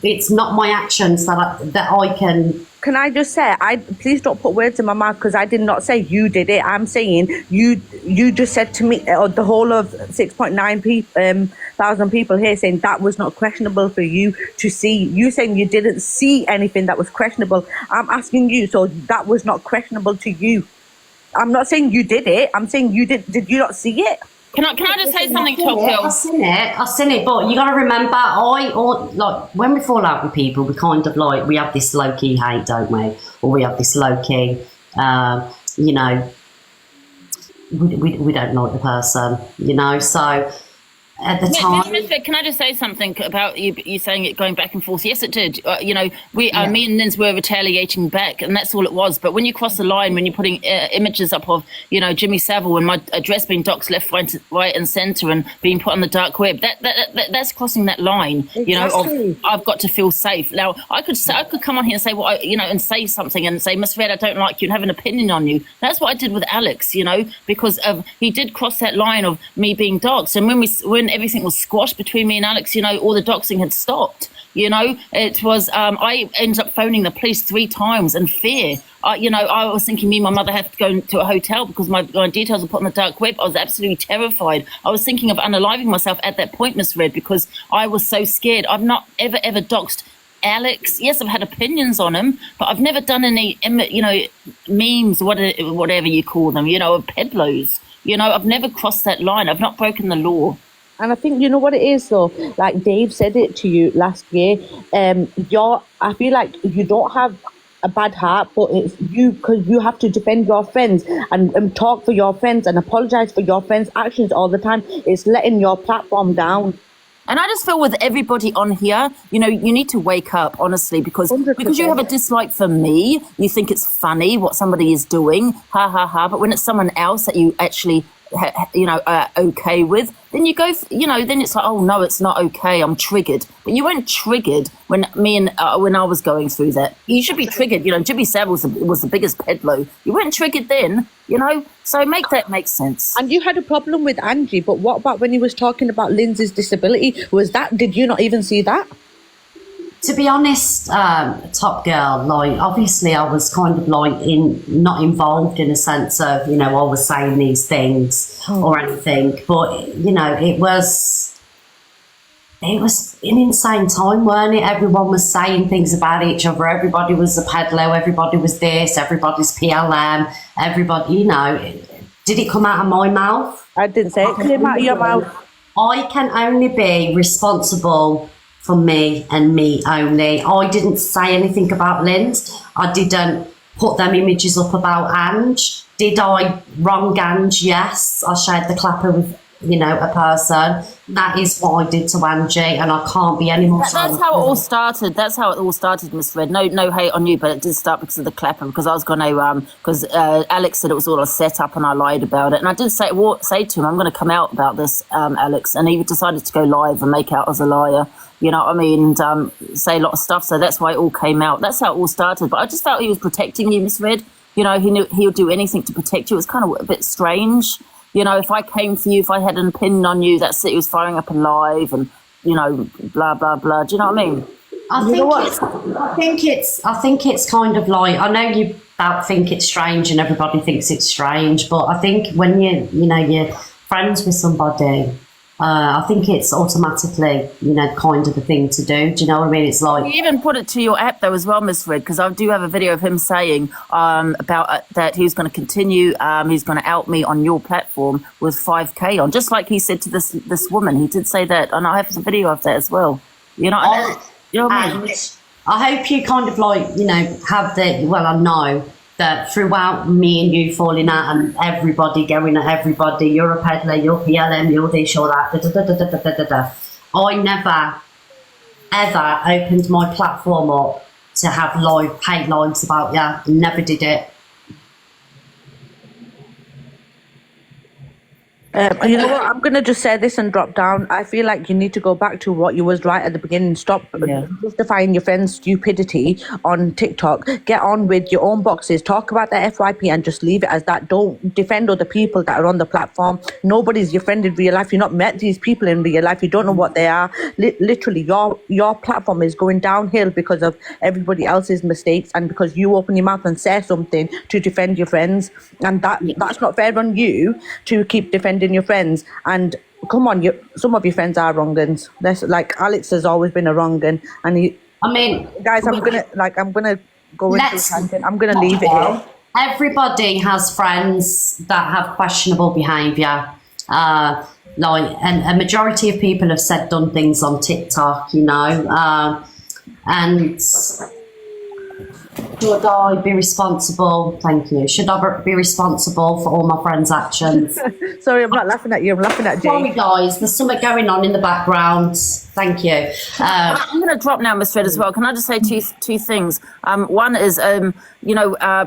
Speaker 1: it's not my actions that I can.
Speaker 10: Can I just say, please don't put words in my mouth, because I did not say you did it. I'm saying you just said to me, or the whole of 6.9 thousand people here, saying that was not questionable for you to see. You saying you didn't see anything that was questionable. I'm asking you, so that was not questionable to you. I'm not saying you did it. I'm saying you did you not see it?
Speaker 9: Can I just say something, Top Girl?
Speaker 1: I've seen it, but you got to remember, like when we fall out with people, we kind of like, we have this low key hate, don't we? Or we have this low key, you know, we don't like the person, you know. So at the time,
Speaker 9: Can I just say something about you saying it going back and forth? Yes, it did. You know, me and Nins were retaliating back, and that's all it was. But when you cross the line, when you're putting images up of, you know, Jimmy Savile and my address being doxed left, right, and centre, and being put on the dark web, that's crossing that line.
Speaker 10: Exactly.
Speaker 9: You know, of I've got to feel safe. Now, I could come on here and say, well, you know, and say something and say, Miss Red, I don't like you, and have an opinion on you. That's what I did with Alex, you know, because he did cross that line of me being doxed, and when everything was squashed between me and Alex, you know, all the doxing had stopped. You know, it was, I ended up phoning the police 3 times in fear. You know, I was thinking me and my mother had to go to a hotel because my details were put on the dark web. I was absolutely terrified. I was thinking of unaliving myself at that point, Miss Red, because I was so scared. I've not ever doxed Alex. Yes, I've had opinions on him, but I've never done any, you know, memes, whatever you call them, you know, of pedlos. You know, I've never crossed that line. I've not broken the law.
Speaker 10: And I think, you know what it is though, like Dave said it to you last year, I feel like you don't have a bad heart, but it's you, because you have to defend your friends and talk for your friends and apologise for your friends' actions all the time. It's letting your platform down.
Speaker 9: And I just feel with everybody on here, you know, you need to wake up, honestly, because
Speaker 10: 100%.
Speaker 9: you have a dislike for me, you think it's funny what somebody is doing, ha ha ha. But when it's someone else that you actually, you know, are okay with, then you go, you know, then it's like, oh no, it's not okay, I'm triggered. But you weren't triggered when when I was going through that. You should be triggered. You know, Jimmy Savile was the biggest pedlo. You weren't triggered then, you know. So make that make sense.
Speaker 10: And you had a problem with Angie, but what about when he was talking about Lindsay's disability? Did you not even see that?
Speaker 1: to be honest, Top Girl, like, obviously I was kind of like not involved in a sense of, you know, I was saying these things or anything, but, you know, it was an insane time, weren't it? Everyone was saying things about each other. Everybody was a pedalo, everybody was this, everybody's PLM, everybody, you know. Did it come out of my mouth?
Speaker 10: I didn't say it came out of your mouth.
Speaker 1: I can only be responsible for me and me only. I didn't say anything about Lind. I didn't put them images up about Ange. Did I wrong Ange? Yes. I shared the clapper with, you know, a person. That is what I did to Angie, and I can't be any more.
Speaker 9: That's how it all started. That's how it all started, Miss Red. No hate on you, but it did start because of the clapper. Because I was going to, because Alex said it was all a setup, and I lied about it. And I did say to him, I'm going to come out about this, Alex. And he decided to go live and make out as a liar. You know what I mean? And say a lot of stuff. So that's why it all came out. That's how it all started. But I just felt he was protecting you, Miss Red. You know, he knew he would do anything to protect you. It was kind of a bit strange. You know, if I came for you, if I had an opinion on you, that's it. He was firing up a live and, you know, blah, blah, blah. Do you know what I mean?
Speaker 1: I think it's kind of like, I know you think it's strange and everybody thinks it's strange, but I think when you're friends with somebody, I think it's automatically, you know, kind of the thing to do. Do you know what I mean? It's like...
Speaker 9: You even put it to your app, though, as well, Miss Red, because I do have a video of him saying about that he's going to continue, he's going to out me on your platform with 5K on, just like he said to this woman. He did say that, and I have a video of that as well. You know, you know what I mean?
Speaker 1: I hope you kind of like, you know, have the... Well, I know that throughout me and you falling out and everybody going at everybody, you're a peddler, you're PLM, you're this, you're that, I never, ever opened my platform up to have hate lives about you. Never did it.
Speaker 10: You know what? I'm gonna just say this and drop down. I feel like you need to go back to what you was right at the beginning. Stop justifying your friend's stupidity on TikTok. Get on with your own boxes. Talk about the FYP and just leave it as that. Don't defend other people that are on the platform. Nobody's your friend in real life. You've not met these people in real life. You don't know what they are. Literally, your platform is going downhill because of everybody else's mistakes and because you open your mouth and say something to defend your friends, and that's not fair on you to keep defending your friends. And come on, some of your friends are wrong uns. That's like Alex has always been a wrong un, and guys, I'm gonna go into a tangent. I'm gonna leave it here.
Speaker 1: Everybody has friends that have questionable behaviour. And a majority of people have done things on TikTok, and should I be responsible? Thank you. Should I be responsible for all my friends' actions?
Speaker 10: Sorry, I'm not laughing at you. I'm laughing at Jay.
Speaker 1: Sorry, guys. There's something going on in the background. Thank you.
Speaker 9: I'm going to drop now, Miss Fred, as well. Can I just say two things? One is,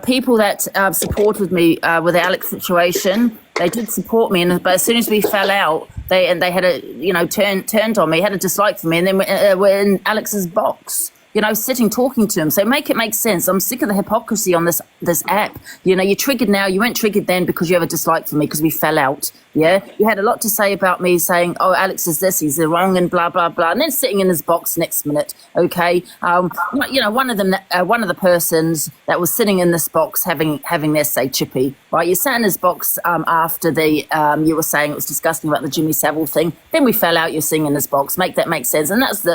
Speaker 9: people that supported me with the Alex situation, they did support me, but as soon as we fell out, they had turned on me, had a dislike for me, and then we're in Alex's box. Sitting talking to him. So make it make sense. I'm sick of the hypocrisy on this app. You're triggered now. You weren't triggered then because you have a dislike for me because we fell out. Yeah, you had a lot to say about me saying, "Oh, Alex is this, he's the wrong," and blah blah blah, and then sitting in his box next minute. Okay, one of the persons that was sitting in this box having their say chippy. Right, you sat in his box after you were saying it was disgusting about the Jimmy Savile thing. Then we fell out. You're sitting in his box. Make that make sense, and that's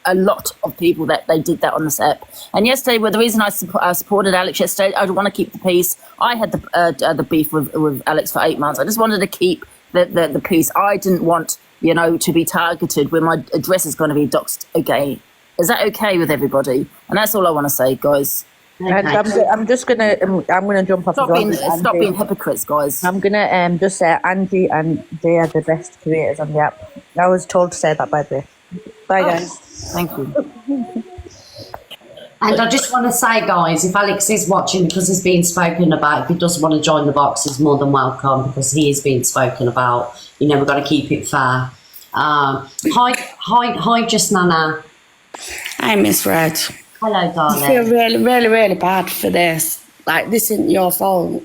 Speaker 9: a lot of people that they did that on this app. And yesterday, the reason I supported Alex yesterday, I want to keep the peace. I had the beef with Alex for 8 months. I just wanted to keep the peace. I didn't want to be targeted when my address is going to be doxed again. Is that okay with everybody? And that's all I want to say, guys.
Speaker 10: Okay. And I'm gonna jump off.
Speaker 9: Stop being hypocrites, guys.
Speaker 10: I'm gonna just say Angie and they are the best creators on the app. I was told to say that, by the way. Bye, guys.
Speaker 9: Thank you.
Speaker 1: And I just want to say, guys, if Alex is watching, because he's being spoken about, if he doesn't want to join the box, he's more than welcome because he is being spoken about. We've got to keep it fair. Hi, just Nana.
Speaker 11: Hi, Miss Red.
Speaker 1: Hello, darling.
Speaker 11: I feel really, really, really bad for this. Like, this isn't your fault.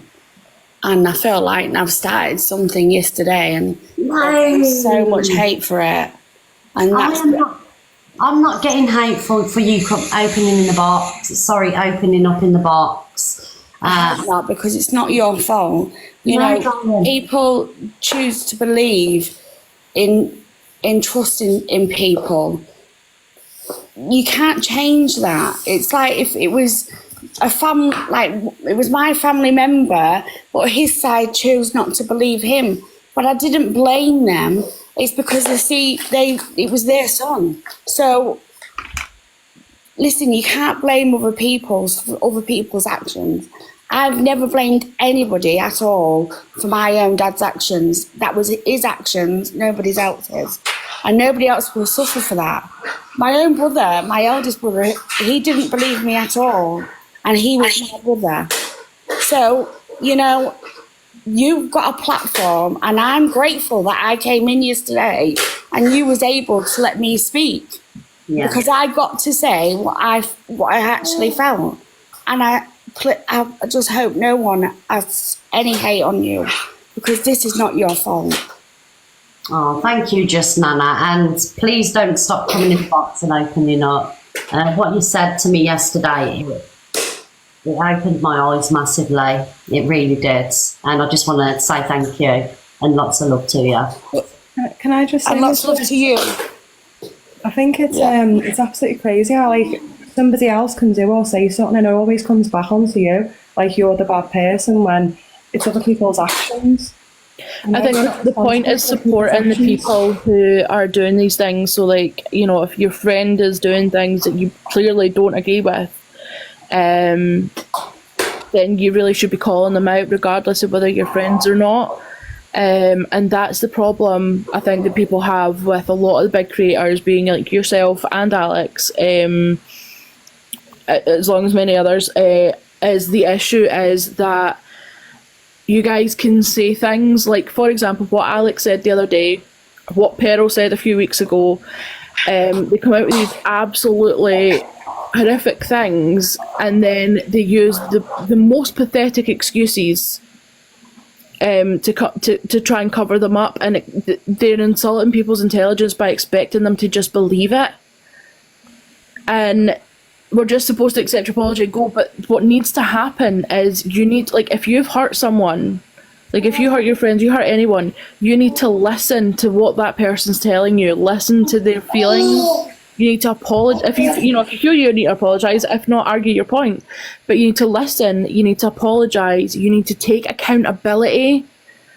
Speaker 11: And I feel like I've started something yesterday and there's so much hate for it. And that's
Speaker 1: I'm not getting hateful for you opening in the box. Sorry, opening up in the box.
Speaker 11: Not because it's not your fault. People choose to believe in trusting in people. You can't change that. It's like if it was it was my family member, but his side chose not to believe him. But I didn't blame them. It's because it was their son. So listen, you can't blame other people's actions. I've never blamed anybody at all for my own dad's actions. That was his actions, nobody else's. And nobody else will suffer for that. My own brother, my eldest brother, he didn't believe me at all. And he was my brother. So, you've got a platform, and I'm grateful that I came in yesterday and you was able to let me speak, because I got to say what I actually felt, and I just hope no one has any hate on you, because this is not your fault.
Speaker 1: Oh, thank you, just Nana, and please don't stop coming in the box and opening up. What you said to me yesterday, it opened my eyes massively. It really did. And I just want to say thank you and lots of love to you.
Speaker 2: Can I just say...
Speaker 11: And lots of love to you.
Speaker 2: I think it's absolutely crazy how, somebody else can do or say something and it always comes back onto you. Like, you're the bad person when it's other people's actions.
Speaker 12: I think the point is supporting the people who are doing these things. So, if your friend is doing things that you clearly don't agree with, then you really should be calling them out regardless of whether you're friends or not. And that's the problem I think that people have with a lot of the big creators, being like yourself and Alex, as long as many others, is the issue is that you guys can say things like, for example, what Alex said the other day, what Peril said a few weeks ago. They come out with these absolutely horrific things, and then they use the most pathetic excuses to try and cover them up, and they're insulting people's intelligence by expecting them to just believe it. And we're just supposed to accept your apology and go, but what needs to happen is you need, like, if you've hurt someone, like if you hurt your friends, you hurt anyone, you need to listen to what that person's telling you, listen to their feelings. You need to apologize. If you feel you need to apologize, if not, argue your point. But you need to listen, you need to apologize, you need to take accountability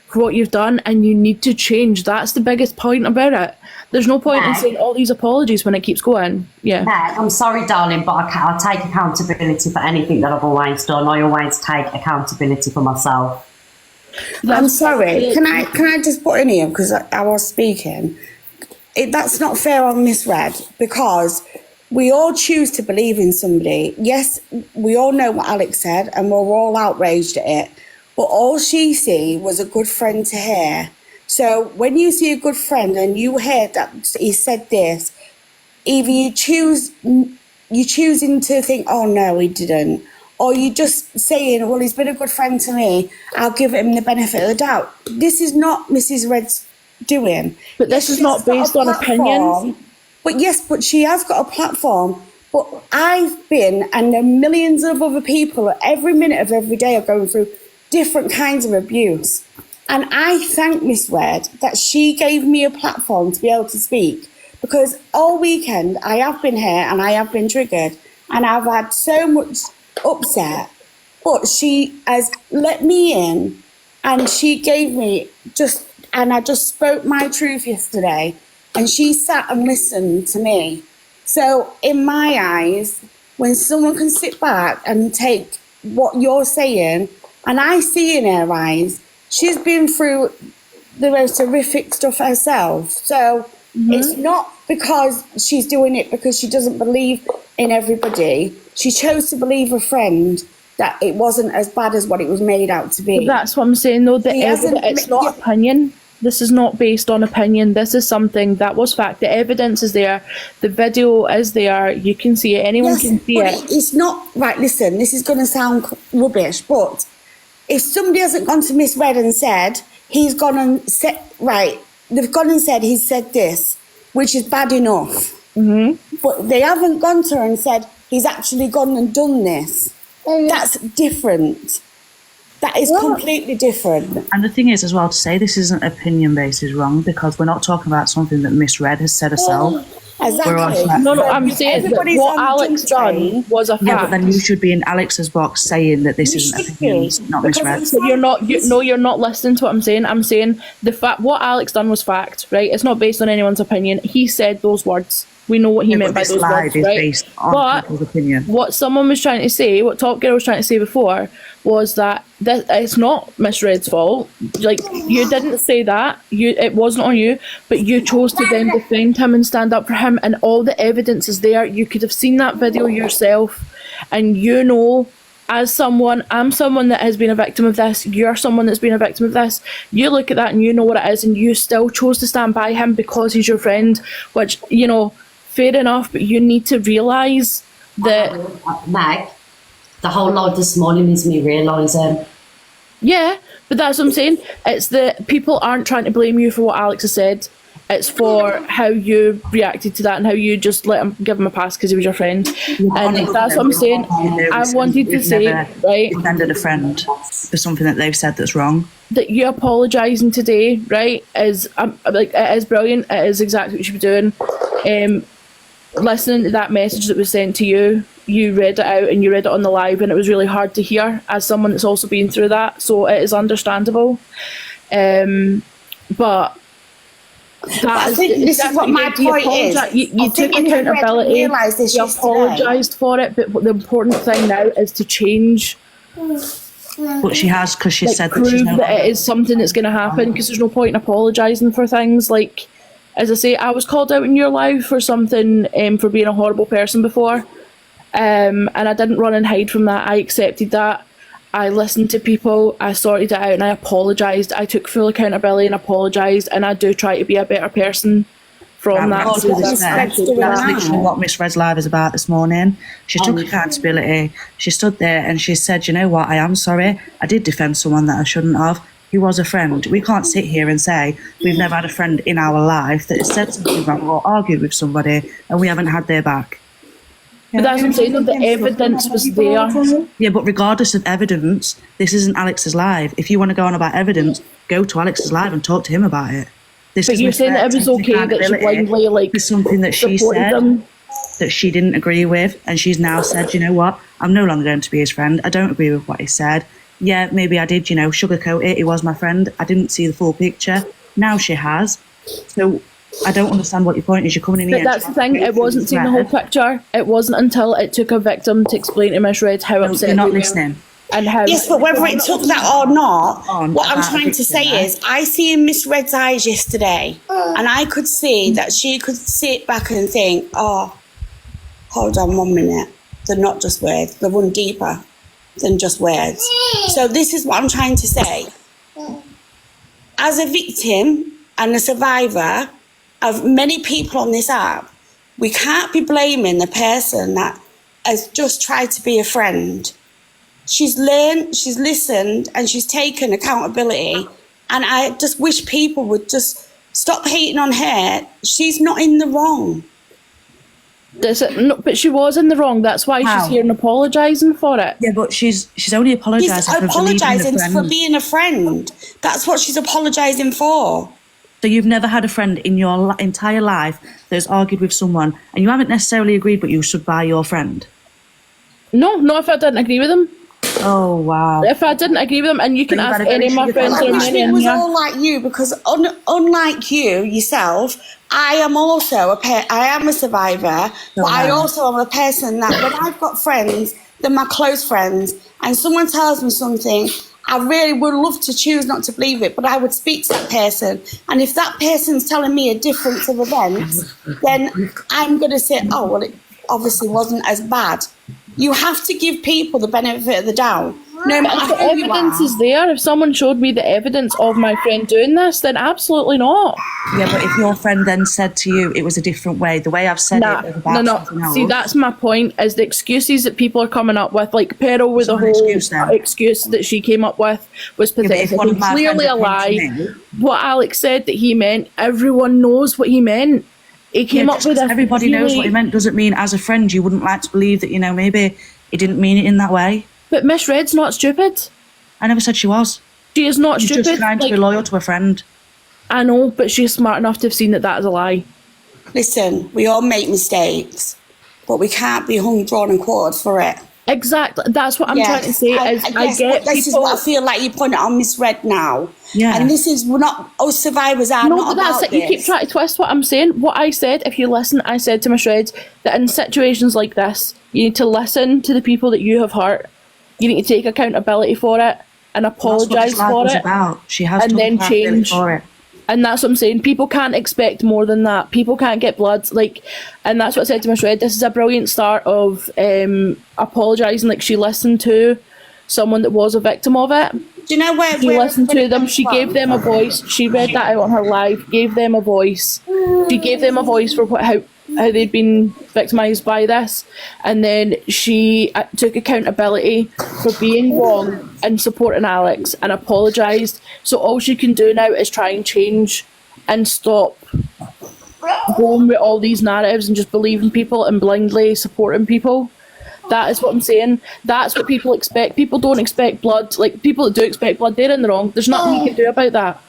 Speaker 12: for what you've done, and you need to change. That's the biggest point about it. There's no point in saying all these apologies when it keeps going. Yeah.
Speaker 1: Meg, I'm sorry, darling, but I take accountability for anything that I've always done. I always take accountability for myself.
Speaker 11: I'm sorry. Can I just put in here, because I was speaking. That's not fair on Misread, because we all choose to believe in somebody. Yes, we all know what Alex said, and we're all outraged at it. But all she see was a good friend to her. So when you see a good friend and you hear that he said this, either you're choosing to think, oh no, he didn't, or you're just saying, well, he's been a good friend to me, I'll give him the benefit of the doubt. This is not Mrs. Red's doing.
Speaker 12: But this is not based on opinions.
Speaker 11: But yes, but she has got a platform. But I've been, and there are millions of other people every minute of every day are going through different kinds of abuse. And I thank Miss Red that she gave me a platform to be able to speak, because all weekend I have been here and I have been triggered and I've had so much upset, but she has let me in and she gave me and I just spoke my truth yesterday, and she sat and listened to me. So in my eyes, when someone can sit back and take what you're saying, and I see in her eyes, she's been through the most horrific stuff herself. So it's not because she's doing it because she doesn't believe in everybody. She chose to believe a friend that it wasn't as bad as what it was made out to be.
Speaker 12: But that's what I'm saying, though. It's not opinion. This is not based on opinion. This is something that was fact. The evidence is there. The video is there. You can see it. Anyone can see it.
Speaker 11: It's not, right, listen, this is going to sound rubbish, but if somebody hasn't gone to Miss Red and said, he's gone and said, right, they've gone and said he's said this, which is bad enough. But they haven't gone to her and said, he's actually gone and done this. That's different. That is completely different.
Speaker 13: And the thing is, as well, to say this isn't opinion based is wrong, because we're not talking about something that Miss Red has said herself.
Speaker 11: Exactly.
Speaker 12: No, I'm saying that what Alex done was a fact.
Speaker 13: Yeah, but then you should be in Alex's box saying that this isn't opinions, not Miss Red.
Speaker 12: So you're not listening to what I'm saying. I'm saying the fact what Alex done was fact, right? It's not based on anyone's opinion. He said those words. We know what he meant by those words, right?
Speaker 13: Based on people's opinion.
Speaker 12: What someone was trying to say, what Top Girl was trying to say before, was that it's not Miss Red's fault. Like, you didn't say that. It wasn't on you, but you chose to then defend him and stand up for him, and all the evidence is there. You could have seen that video yourself, and you know, as someone, I'm someone that has been a victim of this, you're someone that's been a victim of this, you look at that and you know what it is, and you still chose to stand by him because he's your friend, which, you know, fair enough, but you need to realise that...
Speaker 1: Meg, the whole lot this morning is me realising.
Speaker 12: Yeah, but that's what I'm saying. It's that people aren't trying to blame you for what Alex has said. It's for how you reacted to that and how you just give him a pass because he was your friend. And that's what I'm saying. I wanted to say, right,
Speaker 13: defended a friend for something that they've said that's wrong.
Speaker 12: That you apologising today, right, is like, it is brilliant. It is exactly what you should be doing. Listening to that message that was sent to you, you read it out and you read it on the live, and it was really hard to hear as someone that's also been through that. So it is understandable. But
Speaker 11: I think this is what my point is.
Speaker 12: You took accountability, you apologised for it, but the important thing now is to change.
Speaker 13: But she has, because she said that she's
Speaker 12: prove that it is something that's going to happen, because there's no point in apologising for things. Like, as I say, I was called out in your live for something, for being a horrible person before, and I didn't run and hide from that. I accepted that, I listened to people, I sorted it out, and I apologised. I took full accountability and apologised, and I do try to be a better person from that.
Speaker 13: That's literally what Miss Red's Live is about this morning. She took accountability. She stood there and she said, you know what, I am sorry. I did defend someone that I shouldn't have. He was a friend. We can't sit here and say we've never had a friend in our life that has said something wrong or argued with somebody and we haven't had their back.
Speaker 12: But that's what I'm saying, the evidence was there.
Speaker 13: Yeah, but regardless of evidence, this isn't Alex's live. If you want to go on about evidence, go to Alex's live and talk to him about it.
Speaker 12: But you're saying that it was okay that she blindly, like,
Speaker 13: something that she said
Speaker 12: them.
Speaker 13: That she didn't agree with, and she's now said, you know what, I'm no longer going to be his friend. I don't agree with what he said. Yeah, maybe I did, sugarcoat it. He was my friend. I didn't see the full picture. Now she has. So I don't understand what your point is. You're coming in here.
Speaker 12: But that's the thing. It wasn't seeing the whole picture. It wasn't until it took a victim to explain to Miss Red how upset
Speaker 13: you're not listening.
Speaker 12: And how.
Speaker 14: Yes, but whether it took that or not, what I'm trying to say is, I see in Miss Red's eyes yesterday, and I could see that she could sit back and think, oh, hold on 1 minute. They're not just words. They run deeper than just words. So this is what I'm trying to say. As a victim and a survivor of many people on this app, we can't be blaming the person that has just tried to be a friend. She's learned, she's listened, and she's taken accountability. And I just wish people would just stop hating on her. She's not in the wrong.
Speaker 12: No, but she was in the wrong. That's why she's here and apologising for it.
Speaker 13: Yeah, but she's only apologising for
Speaker 14: apologising for being a friend. That's what she's apologising for.
Speaker 13: So you've never had a friend in your entire life that's argued with someone, and you haven't necessarily agreed, but you stood by your friend?
Speaker 12: No, not if I didn't agree with them.
Speaker 13: Oh, wow.
Speaker 12: If I didn't agree with them, and you can ask any of my friends.
Speaker 14: I wish it was all like you, because unlike you yourself, I am also I am a survivor, but I also am a person that when I've got friends, they're my close friends, and someone tells me something, I really would love to choose not to believe it, but I would speak to that person. And if that person's telling me a difference of events, then I'm going to say, oh, well, it obviously wasn't as bad. You have to give people the benefit of the doubt. No matter
Speaker 12: if the evidence is there, if someone showed me the evidence of my friend doing this, then absolutely not.
Speaker 13: Yeah, but if your friend then said to you it was a different way, the way I've said it was about something else.
Speaker 12: See, that's my point, is the excuses that people are coming up with, like Peril with the whole excuse that she came up with was pathetic and clearly a lie. What Alex said that he meant, everyone knows what he meant. He came up with
Speaker 13: everybody knows what he meant doesn't mean as a friend you wouldn't like to believe that, maybe he didn't mean it in that way.
Speaker 12: But Miss Red's not stupid.
Speaker 13: I never said she was.
Speaker 12: She is not stupid.
Speaker 13: She's just trying to be loyal to a friend.
Speaker 12: I know, but she's smart enough to have seen that that is a lie.
Speaker 14: Listen, we all make mistakes, but we can't be hung, drawn and quartered for it.
Speaker 12: Exactly. That's what I'm trying to say. I get
Speaker 14: this is what I feel like you put it on Miss Red now.
Speaker 13: Yeah.
Speaker 14: And this is, we're not, us survivors are not about this.
Speaker 12: You keep trying to twist what I'm saying. What I said, if you listen, I said to Miss Red that in situations like this, you need to listen to the people that you have hurt. You need to take accountability for it and apologise for it.
Speaker 13: She has
Speaker 12: and then change
Speaker 13: for it.
Speaker 12: And that's what I'm saying. People can't expect more than that. People can't get blood. And that's what I said to Miss Red. This is a brilliant start of apologising. Like, she listened to someone that was a victim of it.
Speaker 14: Do you know where
Speaker 12: she listened to them? She gave them a voice. She read that out on her live. Gave them a voice. She gave them a voice for how they'd been victimised by this, and then she took accountability for being wrong and supporting Alex and apologised. So all she can do now is try and change and stop going with all these narratives and just believing people and blindly supporting people. That is what I'm saying. That's what people expect. People don't expect blood. Like, people that do expect blood, they're in the wrong. There's nothing you can do about that.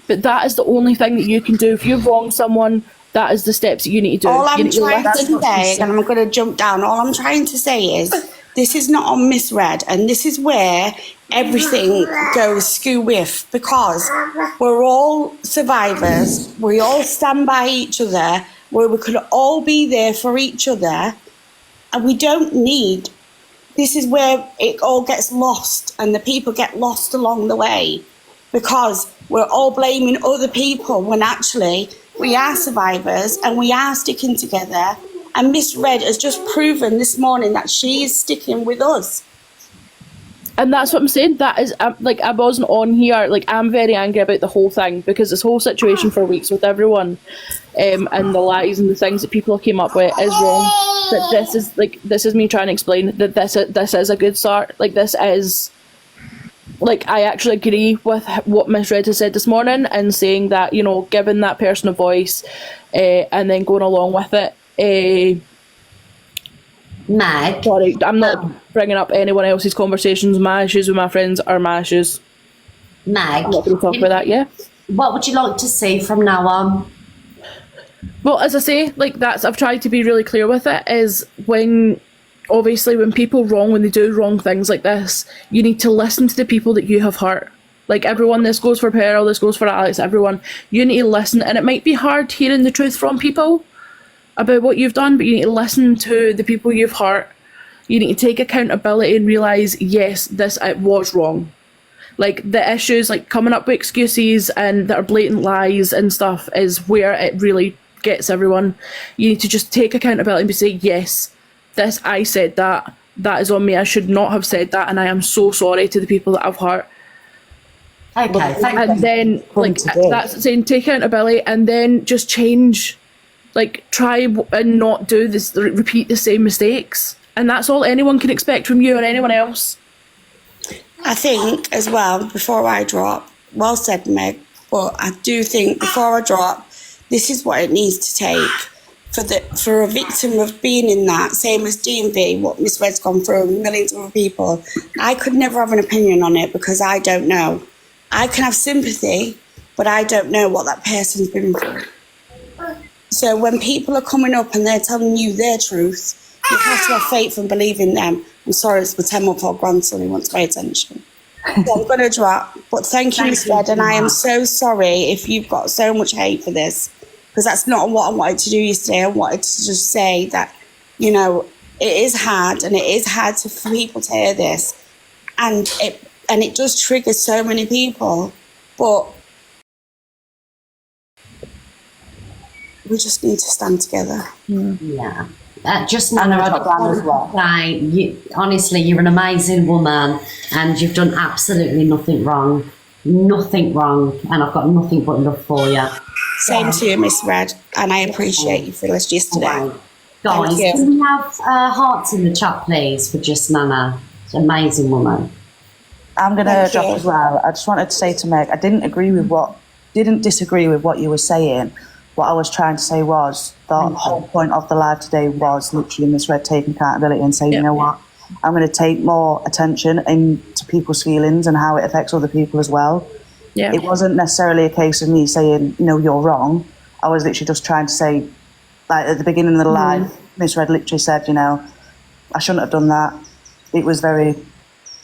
Speaker 12: But that is the only thing that you can do. If you've wronged someone, that is the steps that you need to do.
Speaker 14: All I'm trying to say, and I'm going to jump down, all I'm trying to say is, this is not on Miss Red, and this is where everything goes skew with, because we're all survivors, we all stand by each other, where we could all be there for each other, and we don't need, this is where it all gets lost, and the people get lost along the way, because we're all blaming other people when actually we are survivors and we are sticking together. And Miss Red has just proven this morning that she is sticking with us.
Speaker 12: And that's what I'm saying. That is, like, I wasn't on here. Like, I'm very angry about the whole thing because this whole situation for weeks with everyone, and the lies and the things that people came up with is wrong. That this is me trying to explain that this is a good start. Like, this is, like, I actually agree with what Miss Red has said this morning and saying that, you know, giving that person a voice, and then going along with it.
Speaker 1: Meg.
Speaker 12: Sorry, I'm not bringing up anyone else's conversations. My issues with my friends are my issues.
Speaker 1: Meg.
Speaker 12: I'm not going to talk about that, yeah?
Speaker 1: What would you like to see from now on?
Speaker 12: Well, as I say, like, I've tried to be really clear with it, is when people when they do wrong things like this, you need to listen to the people that you have hurt. Like, everyone, this goes for Pearl, this goes for Alex, everyone. You need to listen, and it might be hard hearing the truth from people about what you've done, but you need to listen to the people you've hurt. You need to take accountability and realise, yes, it was wrong. Like, the issues, like, coming up with excuses and that are blatant lies and stuff is where it really gets everyone. You need to just take accountability and say, yes, I said that is on me, I should not have said that, and I am so sorry to the people that I've hurt.
Speaker 1: Okay, thank you.
Speaker 12: And then, like, that's saying take accountability and then just change. Like, try and not do this, repeat the same mistakes. And that's all anyone can expect from you or anyone else.
Speaker 14: I think as well, before I drop, well said, Meg, but I do think before I drop, this is what it needs to take for a victim of being in that, same as DMV, what Miss Red's gone through, millions of other people. I could never have an opinion on it because I don't know. I can have sympathy, but I don't know what that person's been through. So when people are coming up and they're telling you their truth, you have to have faith and believe in them. I'm sorry, it's my 10-month-old grandson who wants my attention. So I'm going to drop. But thank you, Miss Red, and I am so sorry if you've got so much hate for this, because that's not what I wanted to do yesterday. I wanted to just say that, you know, it is hard, and it is hard for people to hear this. And it does trigger so many people. But we just need to stand together.
Speaker 1: Yeah. Just Nana, honestly, you're an amazing woman and you've done absolutely nothing wrong. Nothing wrong. And I've got nothing but love for you.
Speaker 14: Same to you, Miss Red. And I appreciate you for this yesterday.
Speaker 1: Guys, can we have hearts in the chat, please, for Just Nana? She's an amazing woman.
Speaker 13: I'm going to drop as well. I just wanted to say to Meg, I didn't disagree with what you were saying. What I was trying to say was the whole point of the live today was literally Miss Red taking accountability and saying, you know what, I'm going to take more attention into people's feelings and how it affects other people as well. Yeah. It wasn't necessarily a case of me saying, no, you're wrong. I was literally just trying to say, like at the beginning of the live, Miss Red literally said, you know, I shouldn't have done that. It was very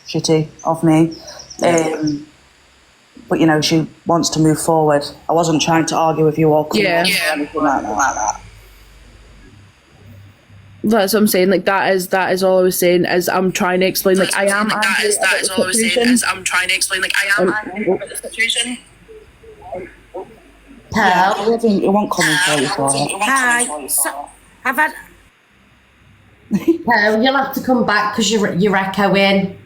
Speaker 13: shitty of me. But, you know, she wants to move forward. I wasn't trying to argue with you or anything like that.
Speaker 12: That's what I'm saying. Like, that is all I was saying. Is I'm trying to explain. Like, I am. That is all I was saying. Is I'm trying to explain. Like, I am angry about the situation.
Speaker 13: It won't come in for you.
Speaker 14: Hi. So, I've had.
Speaker 1: You'll have to come back because you're echoing.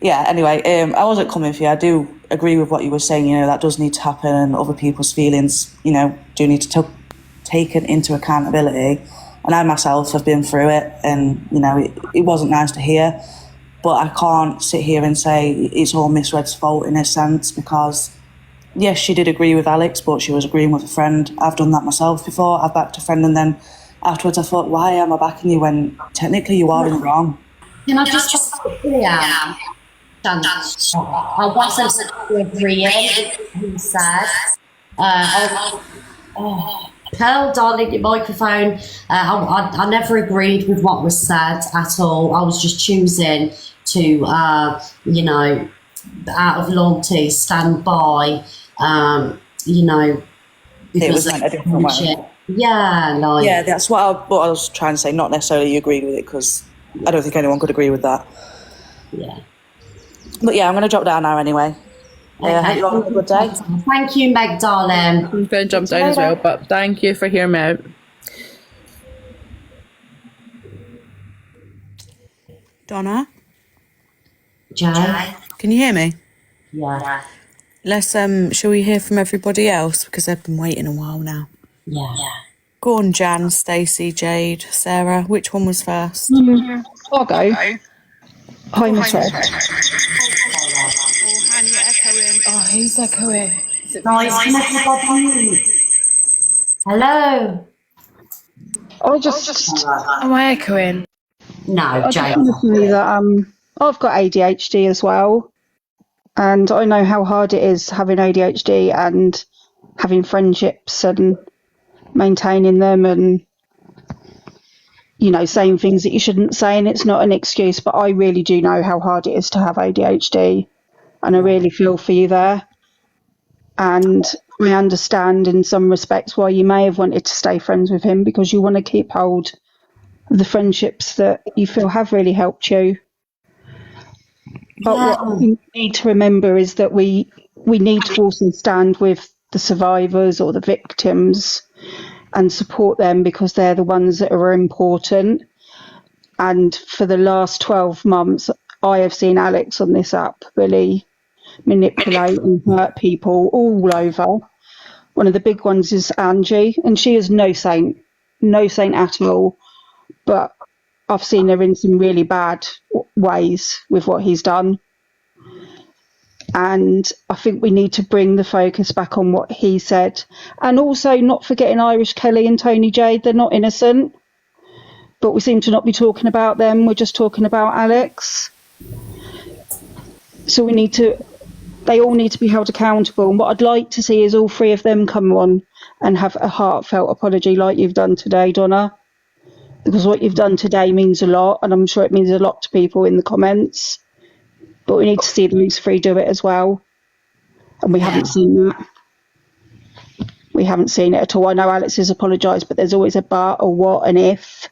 Speaker 13: Yeah, anyway, I wasn't coming for you. I do agree with what you were saying, you know, that does need to happen, and other people's feelings, you know, do need to take it into accountability. And I myself have been through it, and, you know, it wasn't nice to hear, but I can't sit here and say it's all Miss Red's fault in a sense, because, yes, she did agree with Alex, but she was agreeing with a friend. I've done that myself before. I've backed a friend, and then afterwards I thought, why am I backing you when technically you are in the wrong?
Speaker 1: Can I just I wasn't agreeing with what he said. Pearl, darling, your microphone. I never agreed with what was said at all. I was just choosing to, you know, out of loyalty, stand by, you know, because
Speaker 13: it was a different way.
Speaker 1: Yeah, like.
Speaker 13: Yeah, that's what I was trying to say. Not necessarily you agreed with it, because I don't think anyone could agree with that.
Speaker 1: Yeah.
Speaker 13: But yeah, I'm going to drop down now anyway. I hope you all have a good day.
Speaker 1: Thank you, Meg, darling.
Speaker 12: I'm going to jump down as well, but thank you for hearing me out.
Speaker 14: Donna?
Speaker 1: Jay?
Speaker 15: Can you hear me?
Speaker 1: Yeah.
Speaker 15: Let's shall we hear from everybody else because they've been waiting a while now.
Speaker 1: Yeah.
Speaker 15: Go on, Jan, Stacey, Jade, Sarah. Which one was first?
Speaker 16: I'll go. Hi, Miss Red.
Speaker 12: Oh, he's echoing.
Speaker 1: Guys, can everybody... Hello?
Speaker 12: Am I echoing?
Speaker 1: No,
Speaker 16: I
Speaker 1: Jay.
Speaker 16: just want to say that I've got ADHD as well, and I know how hard it is having ADHD and having friendships and maintaining them and, you know, saying things that you shouldn't say, and it's not an excuse, but I really do know how hard it is to have ADHD, and I really feel for you there. And I understand in some respects why you may have wanted to stay friends with him, because you want to keep hold of the friendships that you feel have really helped you. But what we need to remember is that we need to also stand with the survivors or the victims and support them, because they're the ones that are important. And for the last 12 months, I have seen Alex on this app really manipulate and hurt people all over. One of the big ones is Angie, and she is no saint at all. But I've seen her in some really bad ways with what he's done. And I think we need to bring the focus back on what he said. And also not forgetting Irish Kelly and Tony Jade. They're not innocent, but we seem to not be talking about them. We're just talking about Alex. So they all need to be held accountable. And what I'd like to see is all three of them come on and have a heartfelt apology like you've done today, Donna. Because what you've done today means a lot, and I'm sure it means a lot to people in the comments. But we need to see those three do it as well. And we haven't seen that. We haven't seen it at all. I know Alex has apologised, but there's always a but, or what, and if.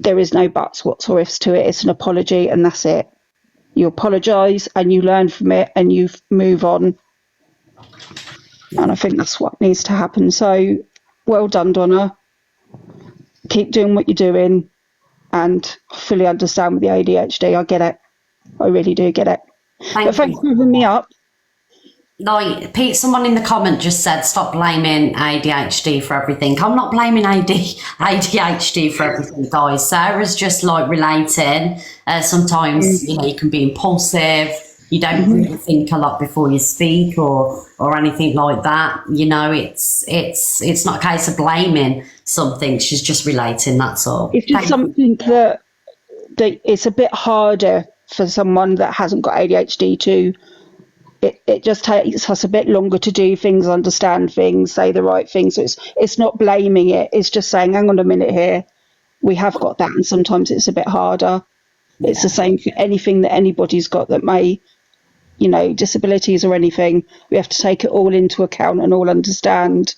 Speaker 16: There is no buts, whats, or ifs to it. It's an apology, and that's it. You apologise, and you learn from it, and you move on. And I think that's what needs to happen. So, well done, Donna. Keep doing what you're doing, and I fully understand with the ADHD. I get it. I really do get it. But thanks for having me up.
Speaker 1: Like, Pete, someone in the comment just said, stop blaming ADHD for everything. I'm not blaming ADHD for everything, guys. Sarah's just like relating. Sometimes, you know, you can be impulsive. You don't really think a lot before you speak or anything like that. You know, it's not a case of blaming something. She's just relating, that's all.
Speaker 16: It's just something that it's a bit harder for someone that hasn't got ADHD to. It just takes us a bit longer to do things, understand things, say the right things. So it's not blaming it. It's just saying, hang on a minute here. We have got that, and sometimes it's a bit harder. Yeah. It's the same for anything that anybody's got that may, you know, disabilities or anything. We have to take it all into account and all understand.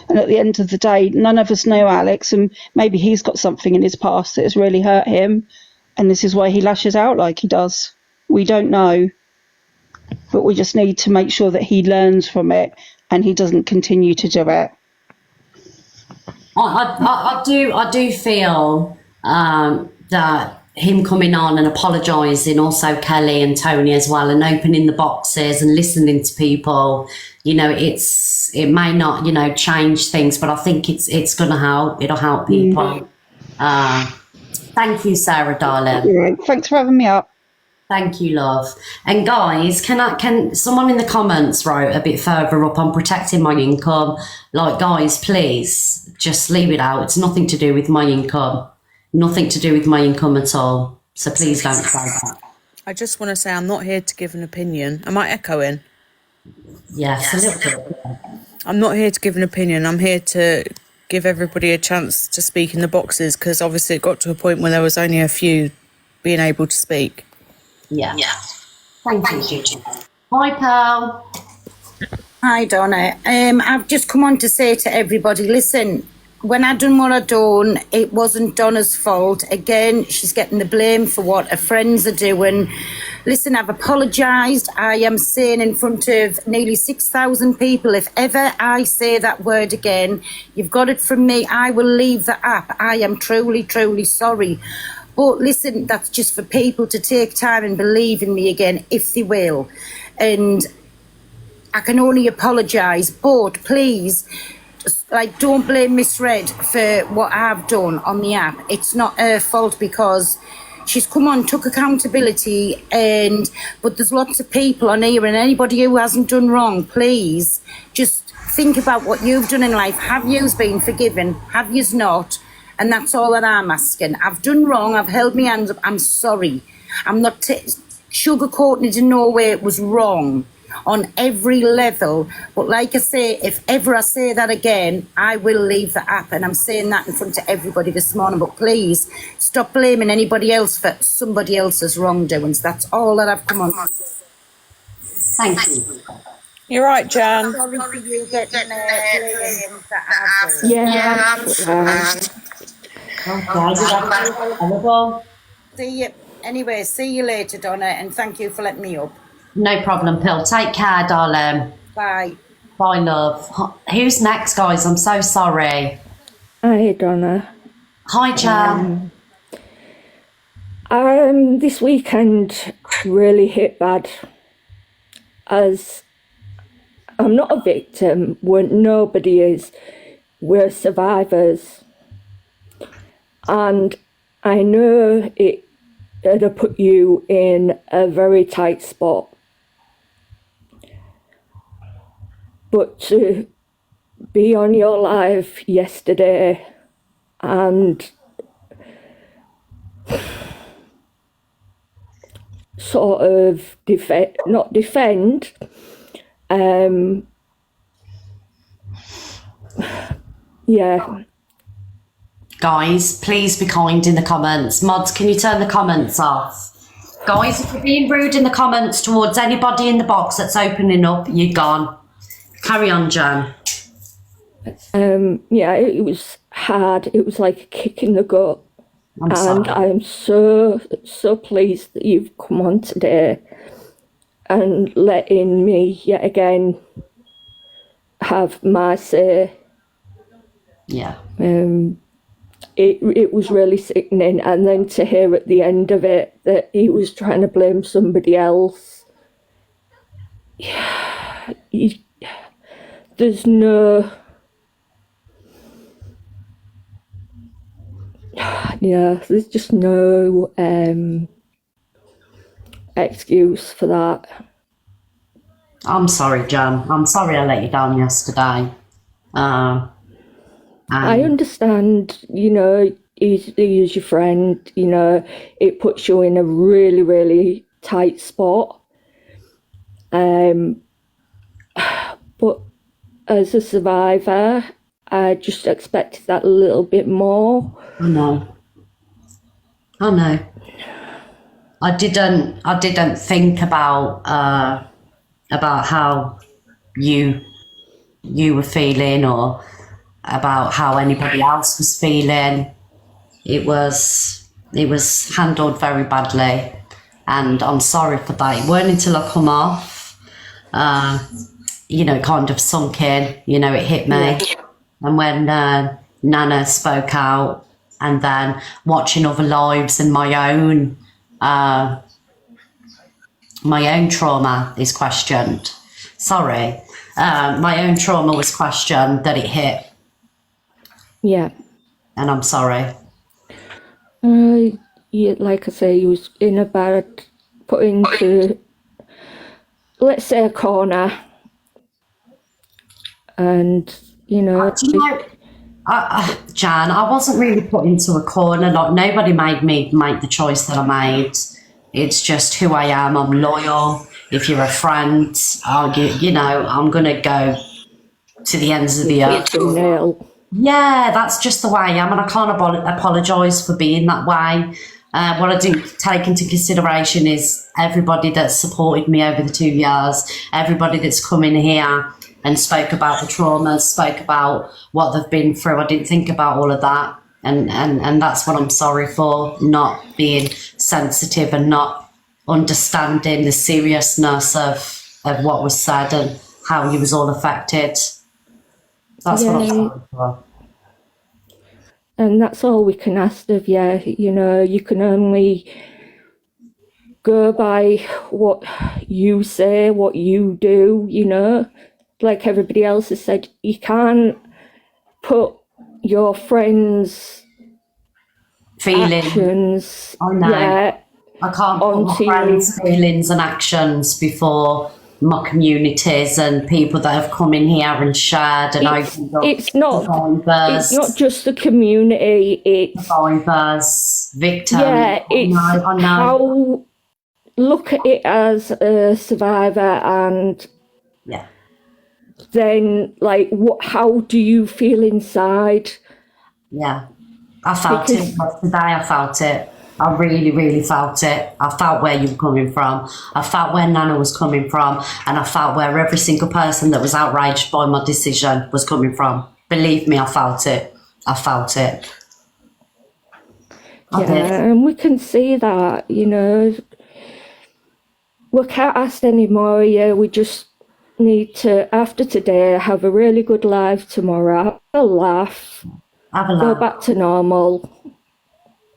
Speaker 16: And at the end of the day, none of us know Alex, and maybe he's got something in his past that has really hurt him, and this is why he lashes out like he does. We don't know. But we just need to make sure that he learns from it and he doesn't continue to do it.
Speaker 1: I do feel that him coming on and apologising, also Kelly and Tony as well, and opening the boxes and listening to people, you know, it may not, you know, change things, but I think it's going to help. It'll help people. Thank you, Sarah, darling.
Speaker 16: Right. Thanks for having me up.
Speaker 1: Thank you, love. And guys, can someone in the comments wrote a bit further up on protecting my income? Like, guys, please just leave it out. It's nothing to do with my income. Nothing to do with my income at all. So please don't say that.
Speaker 15: I just want to say I'm not here to give an opinion. Am I echoing?
Speaker 1: Yes, a little bit.
Speaker 15: I'm not here to give an opinion. I'm here to give everybody a chance to speak in the boxes, because obviously it got to a point where there was only a few being able to speak.
Speaker 1: Yeah. Thank you, Gigi. Hi, Pearl.
Speaker 14: Hi, Donna. I've just come on to say to everybody, listen, when I done what I done, it wasn't Donna's fault. Again, she's getting the blame for what her friends are doing. Listen, I've apologised. I am saying in front of nearly 6,000 people, if ever I say that word again, you've got it from me, I will leave the app. I am truly, truly sorry.
Speaker 17: But listen, that's just for people to take time and believe in me again, if they will. And I can only apologise, but please, like, don't blame Miss Red for what I've done on the app. It's not her fault because she's come on, took accountability, but there's lots of people on here, and anybody who hasn't done wrong, please just think about what you've done in life. Have yous been forgiven? Have yous not? And that's all that I'm asking. I've done wrong. I've held my hands up. I'm sorry. I'm not sugarcoating it in no way. It was wrong on every level. But like I say, if ever I say that again, I will leave the app. And I'm saying that in front of everybody this morning. But please stop blaming anybody else for somebody else's wrongdoings. That's all that I've come on to say.
Speaker 1: Thank you.
Speaker 14: You're right, Jan.
Speaker 17: Sorry for you getting blamed that I've done.
Speaker 1: Yeah.
Speaker 17: See you later, Donna, and thank you for letting me up.
Speaker 1: No problem, Pill. Take care, darling.
Speaker 17: Bye.
Speaker 1: Bye, love. Who's next, guys? I'm so sorry.
Speaker 18: Hi, Donna.
Speaker 1: Hi, Jan.
Speaker 18: This weekend really hit bad, as I'm not a victim, nobody is. We're survivors. And I know it'd have put you in a very tight spot. But to be on your live yesterday and sort of not defend, yeah.
Speaker 1: Guys, please be kind in the comments. Mods, can you turn the comments off? Guys, if you're being rude in the comments towards anybody in the box that's opening up, you're gone. Carry on, Jan.
Speaker 18: Yeah, it was hard. It was like a kick in the gut.
Speaker 1: I'm sorry.
Speaker 18: I'm so pleased that you've come on today and letting me yet again have my say.
Speaker 1: Yeah.
Speaker 18: It was really sickening, and then to hear at the end of it that he was trying to blame somebody else. There's no... Yeah, there's just no excuse for that.
Speaker 1: I'm sorry, Jan. I'm sorry I let you down yesterday.
Speaker 18: I understand, he's your friend, it puts you in a really, really tight spot. But as a survivor, I just expected that a little bit more.
Speaker 1: I know. I didn't think about how you were feeling or about how anybody else was feeling. It was handled very badly, and I'm sorry for that. It weren't until I come off, kind of sunk in, it hit me. Yeah. And when Nana spoke out, and then watching other lives and my own trauma is questioned. Sorry. My own trauma was questioned, that it hit.
Speaker 18: Yeah.
Speaker 1: And I'm sorry.
Speaker 18: Yeah, like I say, he was in a bad, put into, let's say, a corner. And,
Speaker 1: Jan, I wasn't really put into a corner. Like, nobody made me make the choice that I made. It's just who I am. I'm loyal. If you're a friend, I'm going to go to the ends of the earth. Yeah, that's just the way I am, and I can't apologise for being that way. What I didn't take into consideration is everybody that's supported me over the 2 years, everybody that's come in here and spoke about the traumas, spoke about what they've been through. I didn't think about all of that, and that's what I'm sorry for, not being sensitive and not understanding the seriousness of what was said and how you was all affected. That's what I'm sorry for.
Speaker 18: And that's all we can ask of you. You know, you can only go by what you say, what you do, you know. Like everybody else has said, you can't put your friends'
Speaker 1: Feeling.
Speaker 18: actions,
Speaker 1: I know.
Speaker 18: yeah,
Speaker 1: I can't put my
Speaker 18: onto
Speaker 1: friends' feelings and actions before my communities and people that have come in here and shared and opened up.
Speaker 18: It's not just the community, it's
Speaker 1: survivors, victims.
Speaker 18: yeah, it's
Speaker 1: I know.
Speaker 18: how look at it as a survivor, and
Speaker 1: yeah,
Speaker 18: then like how do you feel inside?
Speaker 1: Yeah, I felt it today. I felt it. I really, really felt it. I felt where you were coming from. I felt where Nana was coming from, and I felt where every single person that was outraged by my decision was coming from. Believe me, I felt it. I felt it. I did.
Speaker 18: And we can see that, you know. We can't ask any more. Yeah, we just need to, after today, have a really good life tomorrow. Have a laugh. Go back to normal.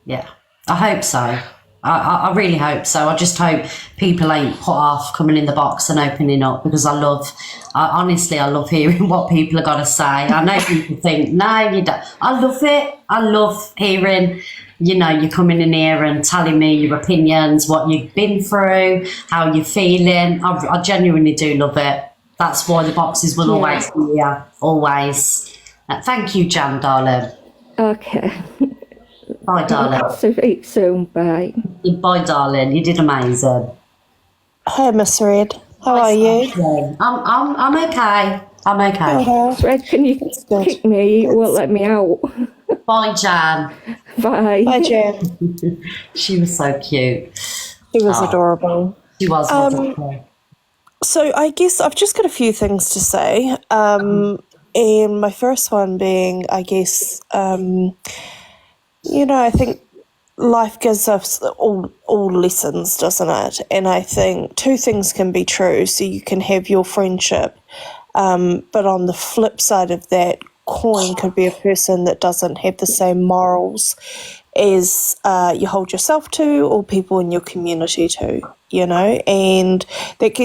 Speaker 1: Yeah, I hope so. I really hope so. I just hope people ain't put off coming in the box and opening up, because honestly, I love hearing what people are going to say. I know people think, no, you don't. I love it. I love hearing, you know, you coming in here and telling me your opinions, what you've been through, how you're feeling. I genuinely do love it. That's why the boxes will always be here, always. Thank you, Jan, darling.
Speaker 18: Okay.
Speaker 1: Bye, darling.
Speaker 18: Speak soon. Bye.
Speaker 1: Bye, darling. You did amazing.
Speaker 19: Hi, Miss Red. How are you?
Speaker 1: I'm okay. I'm okay.
Speaker 18: Red, can you kick me? You won't let me out.
Speaker 1: Bye, Jan.
Speaker 18: Bye.
Speaker 19: Bye, Jan.
Speaker 1: She was so cute.
Speaker 19: She was adorable.
Speaker 1: She was wonderful.
Speaker 19: So I guess I've just got a few things to say. And my first one being, I guess, you know, I think life gives us all lessons, doesn't it? And I think two things can be true. So you can have your friendship, but on the flip side of that coin could be a person that doesn't have the same morals as you hold yourself to, or people in your community to, you know, and that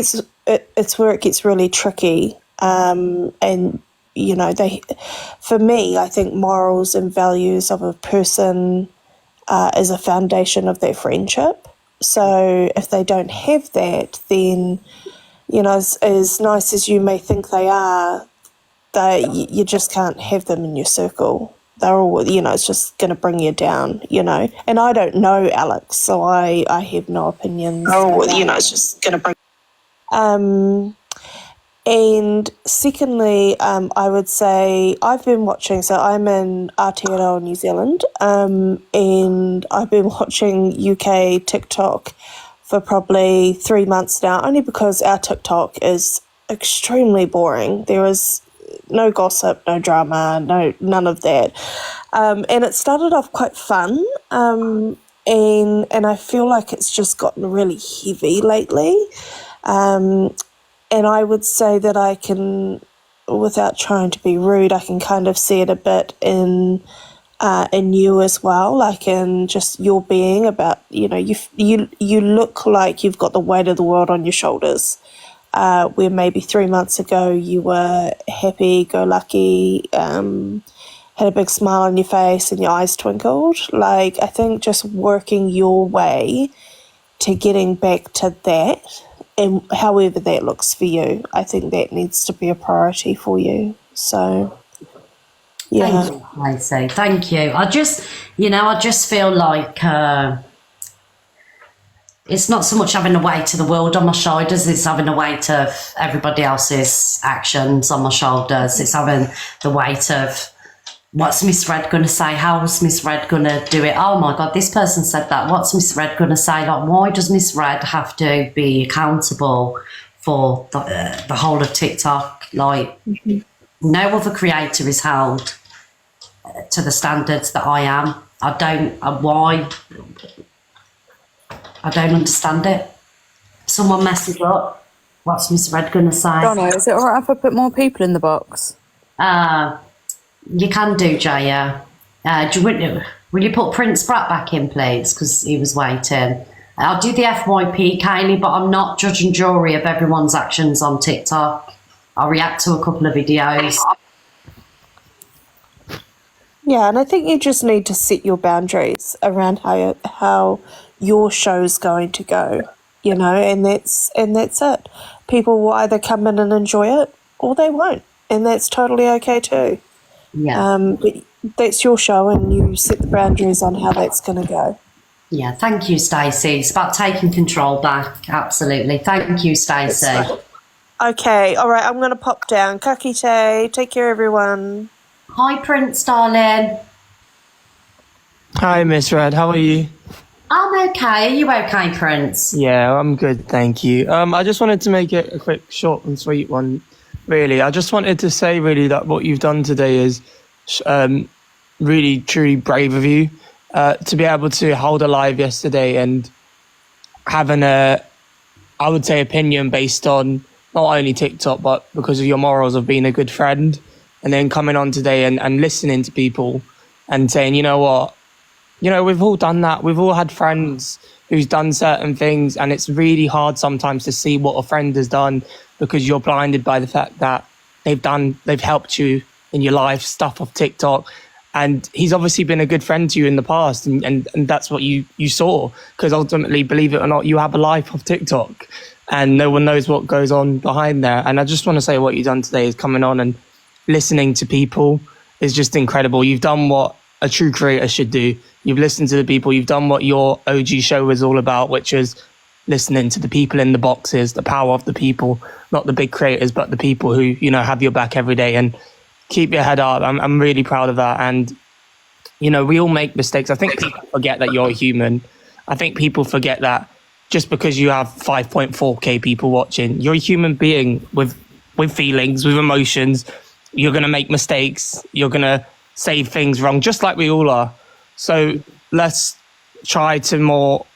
Speaker 19: it's where it gets really tricky. And you know, for me, I think morals and values of a person is a foundation of their friendship. So if they don't have that, then, you know, as nice as you may think they are, you just can't have them in your circle. They're all, you know, it's just going to bring you down, you know. And I don't know Alex, so I have no opinions. You know, it's just going to bring... And secondly, I would say I've been watching, so I'm in Aotearoa, New Zealand, and I've been watching UK TikTok for probably 3 months now, only because our TikTok is extremely boring. There is no gossip, no drama, none of that. And it started off quite fun, and I feel like it's just gotten really heavy lately. And I would say that I can, without trying to be rude, I can kind of see it a bit in you as well, like in just your being about, you know, you look like you've got the weight of the world on your shoulders, where maybe 3 months ago you were happy-go-lucky, had a big smile on your face and your eyes twinkled. Like, I think just working your way to getting back to that, and however that looks for you, I think that needs to be a priority for you. So, yeah.
Speaker 1: Thank you, Lacey. Thank you. I just feel like it's not so much having the weight of the world on my shoulders, it's having the weight of everybody else's actions on my shoulders. It's having the weight of, what's Miss Red going to say? How's Miss Red going to do it? Oh my God, this person said that. What's Miss Red going to say? Like, why does Miss Red have to be accountable for the whole of TikTok? Like, no other creator is held to the standards that I am. Why? I don't understand it. Someone messes up. What's Miss Red going to say?
Speaker 15: Donna, is it alright if I put more people in the box?
Speaker 1: You can do, Jaya. Will you put Prince Brat back in, please? Because he was waiting. I'll do the FYP, Kaylee, but I'm not judge and jury of everyone's actions on TikTok. I'll react to a couple of videos.
Speaker 19: Yeah, and I think you just need to set your boundaries around how your show's going to go, you know, and that's it. People will either come in and enjoy it or they won't, and that's totally okay too.
Speaker 1: Yeah.
Speaker 19: But that's your show, and you set the boundaries on how that's going to go.
Speaker 1: Yeah, thank you, Stacey. It's about taking control back. Absolutely. Thank you, Stacey.
Speaker 19: Okay, all right, I'm going to pop down. Kakite, take care, everyone.
Speaker 1: Hi, Prince, darling.
Speaker 20: Hi, Miss Red. How are you?
Speaker 1: I'm okay. Are you okay, Prince?
Speaker 20: Yeah, I'm good, thank you. I just wanted to make it a quick, short and sweet one, really. I just wanted to say, really, that what you've done today is really, truly brave of you to be able to hold a live yesterday and having I would say, opinion based on not only TikTok, but because of your morals of being a good friend, and then coming on today and listening to people and saying, you know what, you know, we've all done that. We've all had friends who's done certain things, and it's really hard sometimes to see what a friend has done because you're blinded by the fact that they've helped you in your life, stuff off TikTok. And he's obviously been a good friend to you in the past, and that's what you saw, because ultimately, believe it or not, you have a life of TikTok and no one knows what goes on behind there. And I just want to say what you've done today is coming on and listening to people is just incredible. You've done what a true creator should do. You've listened to the people. You've done what your OG show was all about, which is listening to the people in the boxes, the power of the people, not the big creators, but the people who, you know, have your back every day. And keep your head up. I'm really proud of that. And, you know, we all make mistakes. I think people forget that you're human. I think people forget that just because you have 5.4K people watching, you're a human being with feelings, with emotions. You're going to make mistakes. You're going to say things wrong, just like we all are. So let's try to more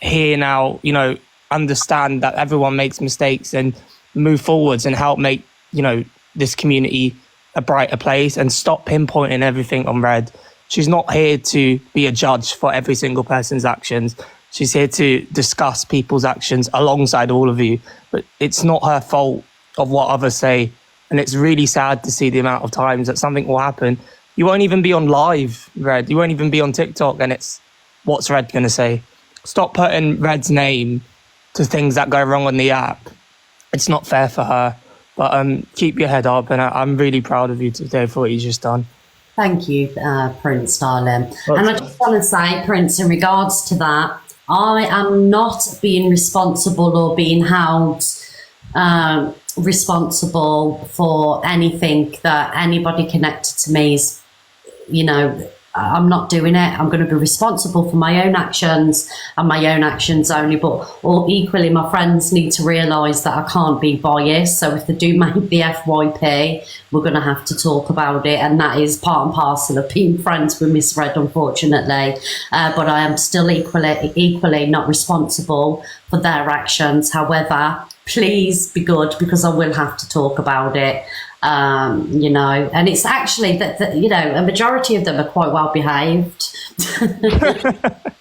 Speaker 20: hear now, you know, understand that everyone makes mistakes and move forwards and help make, you know, this community a brighter place, and stop pinpointing everything on Red. She's not here to be a judge for every single person's actions. She's here to discuss people's actions alongside all of you. But it's not her fault of what others say. And it's really sad to see the amount of times that something will happen. You won't even be on live, Red. You won't even be on TikTok, and it's what's Red going to say? Stop putting Red's name to things that go wrong on the app. It's not fair for her. But keep your head up, and I'm really proud of you today for what you just done.
Speaker 1: Thank you, Prince, darling. And I just want to say, Prince, in regards to that, I am not being responsible or being held responsible for anything that anybody connected to me is, you know, I'm not doing it. I'm going to be responsible for my own actions and my own actions only. But equally, my friends need to realise that I can't be biased. So if they do make the FYP, we're going to have to talk about it. And that is part and parcel of being friends with Miss Red, unfortunately. But I am still equally not responsible for their actions. However, please be good, because I will have to talk about it. You know, and it's actually that, you know, a majority of them are quite well behaved.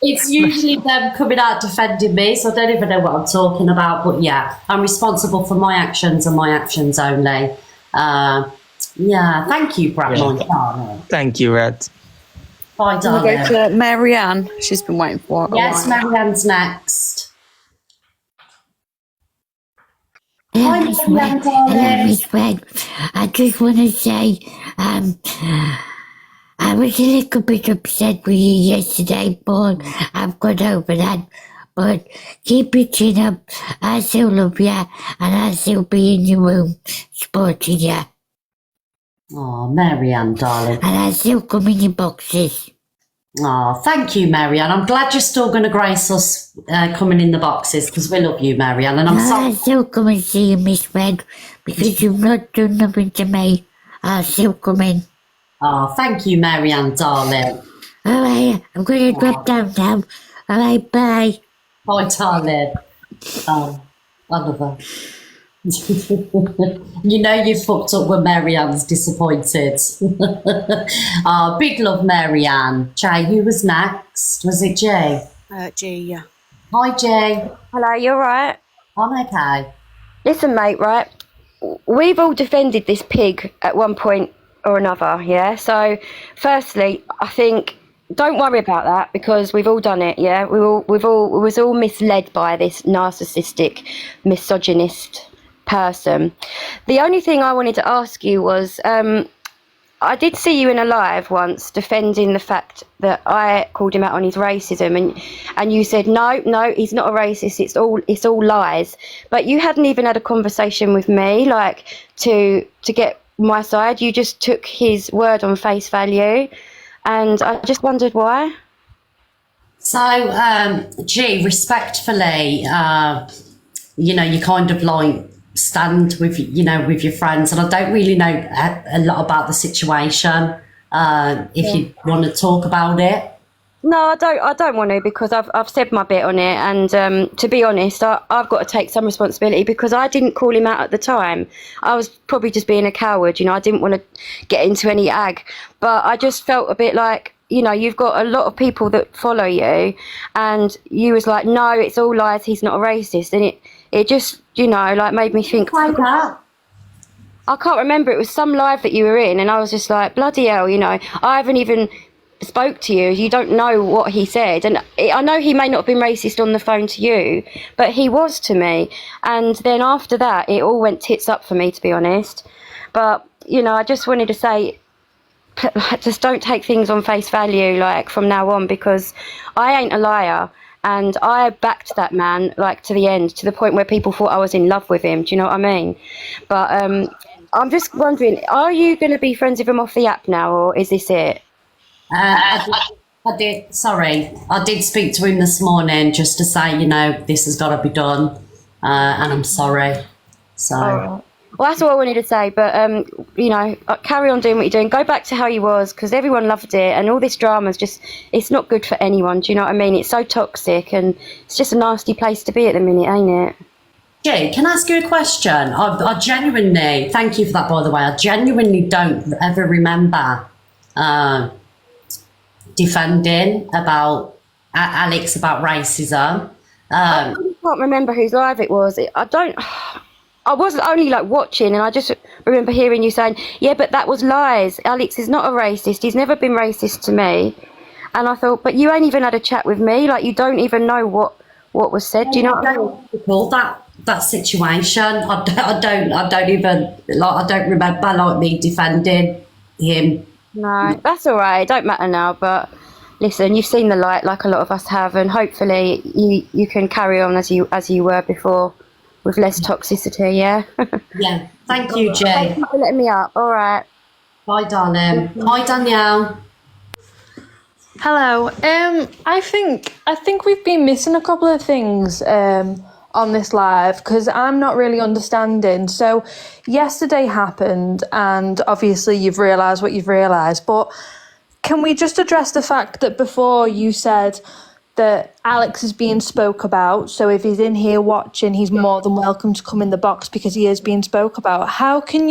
Speaker 1: It's usually them coming out defending me, so I don't even know what I'm talking about. But yeah, I'm responsible for my actions and my actions only. Yeah, thank you, Bradman.
Speaker 20: Yeah. Thank you, Red.
Speaker 1: Bye, darling.
Speaker 11: We'll go to Marianne. She's been waiting for a
Speaker 1: Yes,
Speaker 11: while.
Speaker 1: Marianne's next.
Speaker 21: Hello, Miss Red. Hello, Miss Red. I just want to say, I was a little bit upset with you yesterday, but I've got over that. But keep your chin up. I still love you, and I still be in your room supporting you.
Speaker 1: Oh, Marianne, darling.
Speaker 21: And I still come in your boxes.
Speaker 1: Oh, thank you, Marianne. I'm glad you're still going to grace us coming in the boxes, because we love you, Marianne. And I'm sorry.
Speaker 21: I'll still come and see you, Miss Red, because you've not done nothing to me. I'll still come in.
Speaker 1: Oh, thank you, Marianne, darling.
Speaker 21: All right, I'm going to drop down now. All right, bye.
Speaker 1: Bye, darling. I love her. You know you fucked up when Marianne's disappointed. Oh, big love, Marianne. Jay, who was next? Was it Jay?
Speaker 14: G, yeah.
Speaker 1: Hi, Jay.
Speaker 4: Hello, you alright?
Speaker 1: I'm okay.
Speaker 4: Listen, mate, right? We've all defended this pig at one point or another, yeah? So, firstly, I think don't worry about that because we've all done it, yeah? We was all misled by this narcissistic, misogynist person. The only thing I wanted to ask you was, I did see you in a live once defending the fact that I called him out on his racism, and you said no, he's not a racist. It's all lies. But you hadn't even had a conversation with me, like to get my side. You just took his word on face value, and I just wondered why.
Speaker 1: So, G, respectfully, you kind of like stand with your friends, and I don't really know a lot about the situation. If you want to talk about it.
Speaker 4: No, I don't want to because I've said my bit on it, and to be honest, I've got to take some responsibility because I didn't call him out at the time. I was probably just being a coward, I didn't want to get into any ag, but I just felt a bit like, you've got a lot of people that follow you, and you was like, no, it's all lies, he's not a racist, and it just, like made me think.
Speaker 1: Like that.
Speaker 4: I can't remember. It was some live that you were in, and I was just like, bloody hell, I haven't even spoke to you. You don't know what he said. And I know he may not have been racist on the phone to you, but he was to me. And then after that, it all went tits up for me, to be honest. But, I just wanted to say, just don't take things on face value, like, from now on, because I ain't a liar. And I backed that man, like, to the end, to the point where people thought I was in love with him. Do you know what I mean? But I'm just wondering, are you going to be friends with him off the app now, or is this it?
Speaker 1: I did speak to him this morning just to say, this has got to be done, and I'm sorry. So.
Speaker 4: Well, that's all I wanted to say, but, carry on doing what you're doing. Go back to how you was, because everyone loved it, and all this drama's just, it's not good for anyone, do you know what I mean? It's so toxic, and it's just a nasty place to be at the minute, ain't it?
Speaker 1: Jay, can I ask you a question? I genuinely, thank you for that, by the way, I genuinely don't ever remember defending about Alex about racism.
Speaker 4: I can't remember whose live it was. I was only like watching, and I just remember hearing you saying, yeah, but that was lies. Alex is not a racist. He's never been racist to me. And I thought, but you ain't even had a chat with me. Like, you don't even know what was said. Do you know what I mean?
Speaker 1: Recall that situation. I don't even, like, I don't remember, like, me defending him.
Speaker 4: No, that's all right. It don't matter now, but listen, you've seen the light like a lot of us have, and hopefully you can carry on as you were before with less toxicity, yeah?
Speaker 1: Yeah. Thank you, Jay.
Speaker 4: Thank you for letting me up. All right.
Speaker 1: Bye, darling. Hi, Danielle.
Speaker 12: Hello. I think we've been missing a couple of things on this live because I'm not really understanding. So yesterday happened, and obviously you've realised what you've realised, but can we just address the fact that before you said that Alex is being spoke about, so if he's in here watching, he's more than welcome to come in the box because he is being spoke about. How can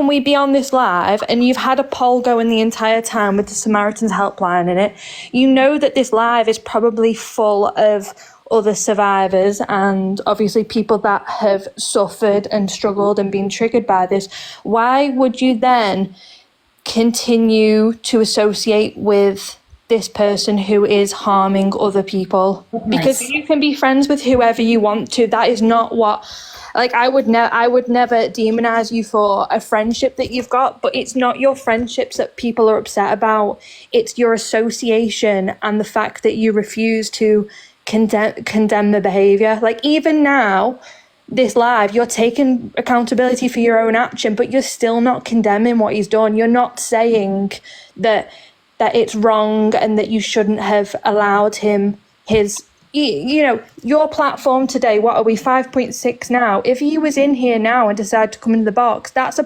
Speaker 12: we be on this live and you've had a poll going the entire time with the Samaritan's helpline in it? You know that this live is probably full of other survivors and obviously people that have suffered and struggled and been triggered by this. Why would you then continue to associate with this person who is harming other people? Because you can be friends with whoever you want to. That is not what, like, I would never demonize you for a friendship that you've got, but it's not your friendships that people are upset about. It's your association and the fact that you refuse to condemn the behavior. Like, even now, this live, you're taking accountability for your own action, but you're still not condemning what he's done. You're not saying that it's wrong and that you shouldn't have allowed him his, your platform today. What are we, 5.6 now? If he was in here now and decided to come into the box, that's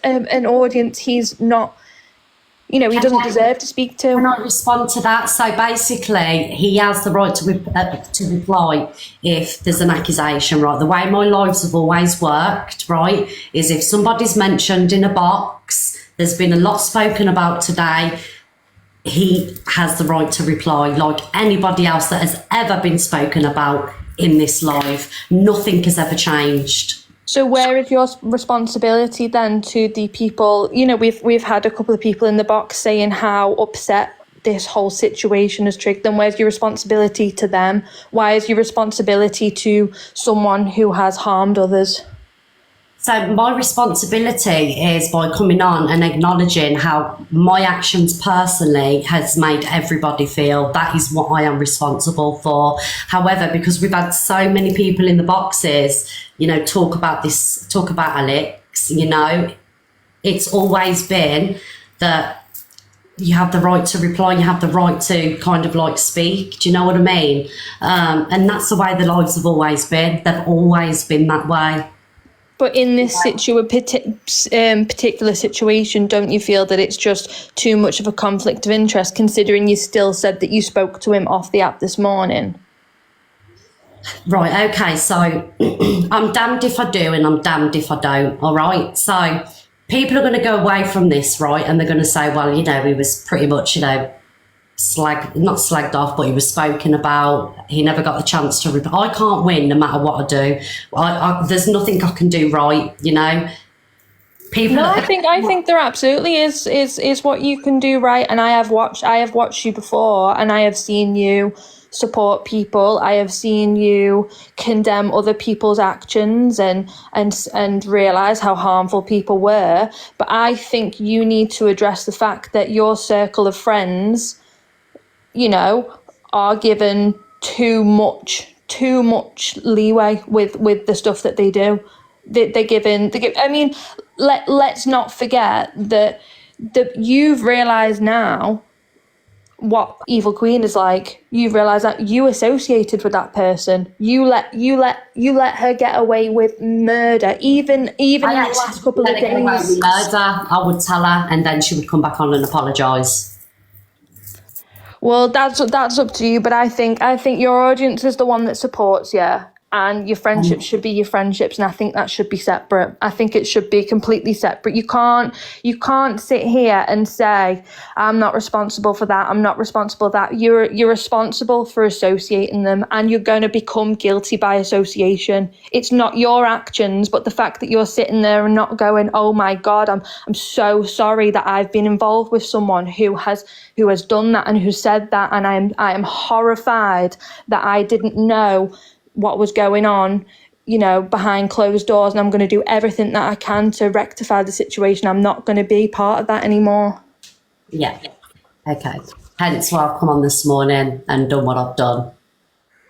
Speaker 12: an audience he's not he doesn't deserve to speak to.
Speaker 1: Can I respond to that? So basically, he has the right to reply if there's an accusation, right? The way my lives have always worked, right, is if somebody's mentioned in a box, there's been a lot spoken about today, he has the right to reply, like anybody else that has ever been spoken about in this live. Nothing has ever changed.
Speaker 12: So where is your responsibility then to the people? We've had a couple of people in the box saying how upset this whole situation has triggered them. Where's your responsibility to them? Why is your responsibility to someone who has harmed others?
Speaker 1: So my responsibility is by coming on and acknowledging how my actions personally has made everybody feel. That is what I am responsible for. However, because we've had so many people in the boxes, talk about Alex, it's always been that you have the right to reply, you have the right to kind of like speak. Do you know what I mean? And that's the way the lives have always been. They've always been that way.
Speaker 12: But in this particular situation, don't you feel that it's just too much of a conflict of interest, considering you still said that you spoke to him off the app this morning?
Speaker 1: Right, okay, so I'm damned if I do and I'm damned if I don't, all right? So people are going to go away from this, right, and they're going to say, well, he was pretty much, not slagged off, but he was spoken about. He never got the chance to reply. I can't win no matter what I do. There's nothing I can do right, People.
Speaker 12: No, I think there absolutely is what you can do right. And I have watched you before, and I have seen you support people. I have seen you condemn other people's actions and realize how harmful people were. But I think you need to address the fact that your circle of friends, are given too much leeway with the stuff that they do. Let's not forget that you've realised now what Evil Queen is like. You've realised that you associated with that person. You let her get away with murder, even in the last couple of days.
Speaker 1: Murder, I would tell her, and then she would come back on and apologise.
Speaker 12: Well, that's up to you, but I think your audience is the one that supports you, and your friendships should be your friendships, and I think that should be separate. I think it should be completely separate. You can't sit here and say, I'm not responsible for that, I'm not responsible for that. You're responsible for associating them, and you're going to become guilty by association. It's not your actions, but the fact that you're sitting there and not going, oh my God, I'm so sorry that I've been involved with someone who has done that and who said that, and I am horrified that I didn't know what was going on, behind closed doors, and I'm going to do everything that I can to rectify the situation. I'm not going to be part of that anymore.
Speaker 1: Yeah. Okay. Hence why I've come on this morning and done what I've done.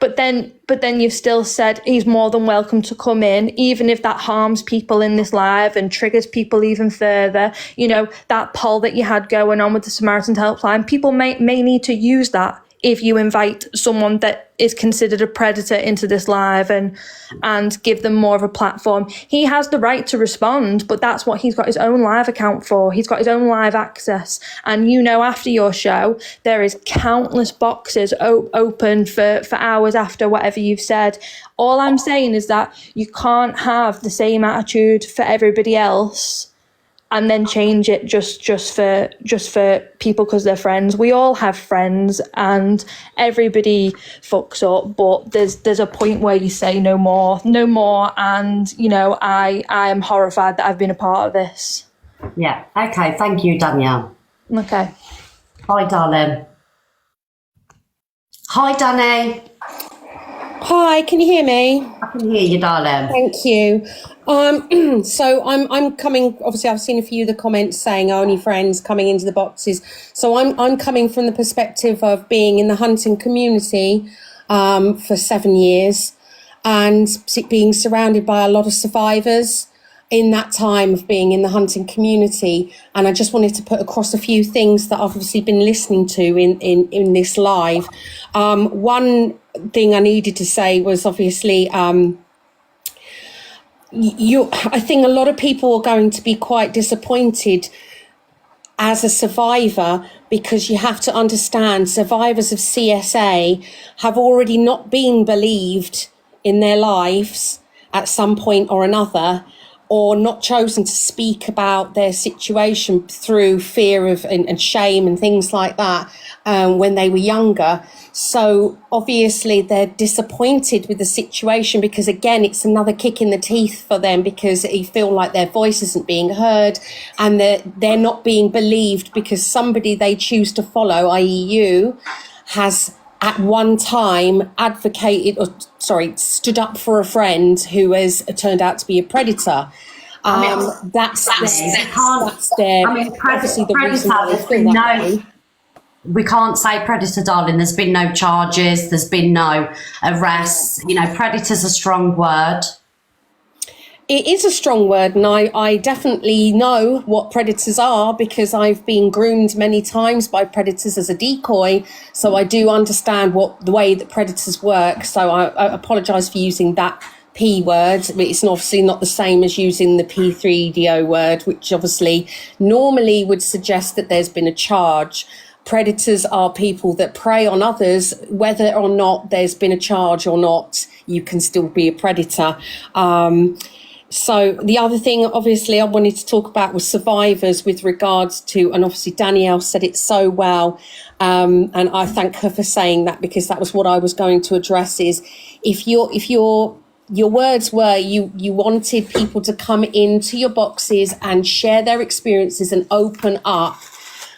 Speaker 12: But then you've still said he's more than welcome to come in, even if that harms people in this live and triggers people even further. That poll that you had going on with the Samaritan's Helpline, people may need to use that if you invite someone that is considered a predator into this live and give them more of a platform. He has the right to respond, but that's what he's got his own live account for. He's got his own live access. And after your show, there is countless boxes open for hours after whatever you've said. All I'm saying is that you can't have the same attitude for everybody else and then change it just for people because they're friends. We all have friends, and everybody fucks up. But there's a point where you say no more. And I am horrified that I've been a part of this.
Speaker 1: Yeah. Okay. Thank you, Danielle.
Speaker 12: Okay.
Speaker 1: Hi, darling. Hi, Danny.
Speaker 3: Hi, can you hear me?
Speaker 1: I can hear you, darling.
Speaker 3: Thank you. So I'm coming. Obviously, I've seen a few of the comments saying only friends coming into the boxes. So I'm coming from the perspective of being in the hunting community for 7 years, and being surrounded by a lot of survivors in that time of being in the hunting community. And I just wanted to put across a few things that I've obviously been listening to in this live. One thing I needed to say was obviously I think a lot of people are going to be quite disappointed as a survivor, because you have to understand survivors of CSA have already not been believed in their lives at some point or another, or not chosen to speak about their situation through fear of and shame and things like that when they were younger. So obviously they're disappointed with the situation, because again, it's another kick in the teeth for them, because they feel like their voice isn't being heard and they're not being believed, because somebody they choose to follow, i.e. you, has at one time stood up for a friend who has turned out to be a predator. That's their obviously the reason why they feel that way.
Speaker 1: We can't say predator, darling. There's been no charges. There's been no arrests. You know, predator's a strong word.
Speaker 3: It is a strong word, and I definitely know what predators are, because I've been groomed many times by predators as a decoy. So I do understand the way that predators work. So I apologise for using that P word. It's obviously not the same as using the P3DO word, which obviously normally would suggest that there's been a charge. Predators are people that prey on others, whether or not there's been a charge or not, you can still be a predator. So the other thing, obviously, I wanted to talk about was survivors with regards to, and obviously Danielle said it so well, and I thank her for saying that, because that was what I was going to address, is if your words were you wanted people to come into your boxes and share their experiences and open up,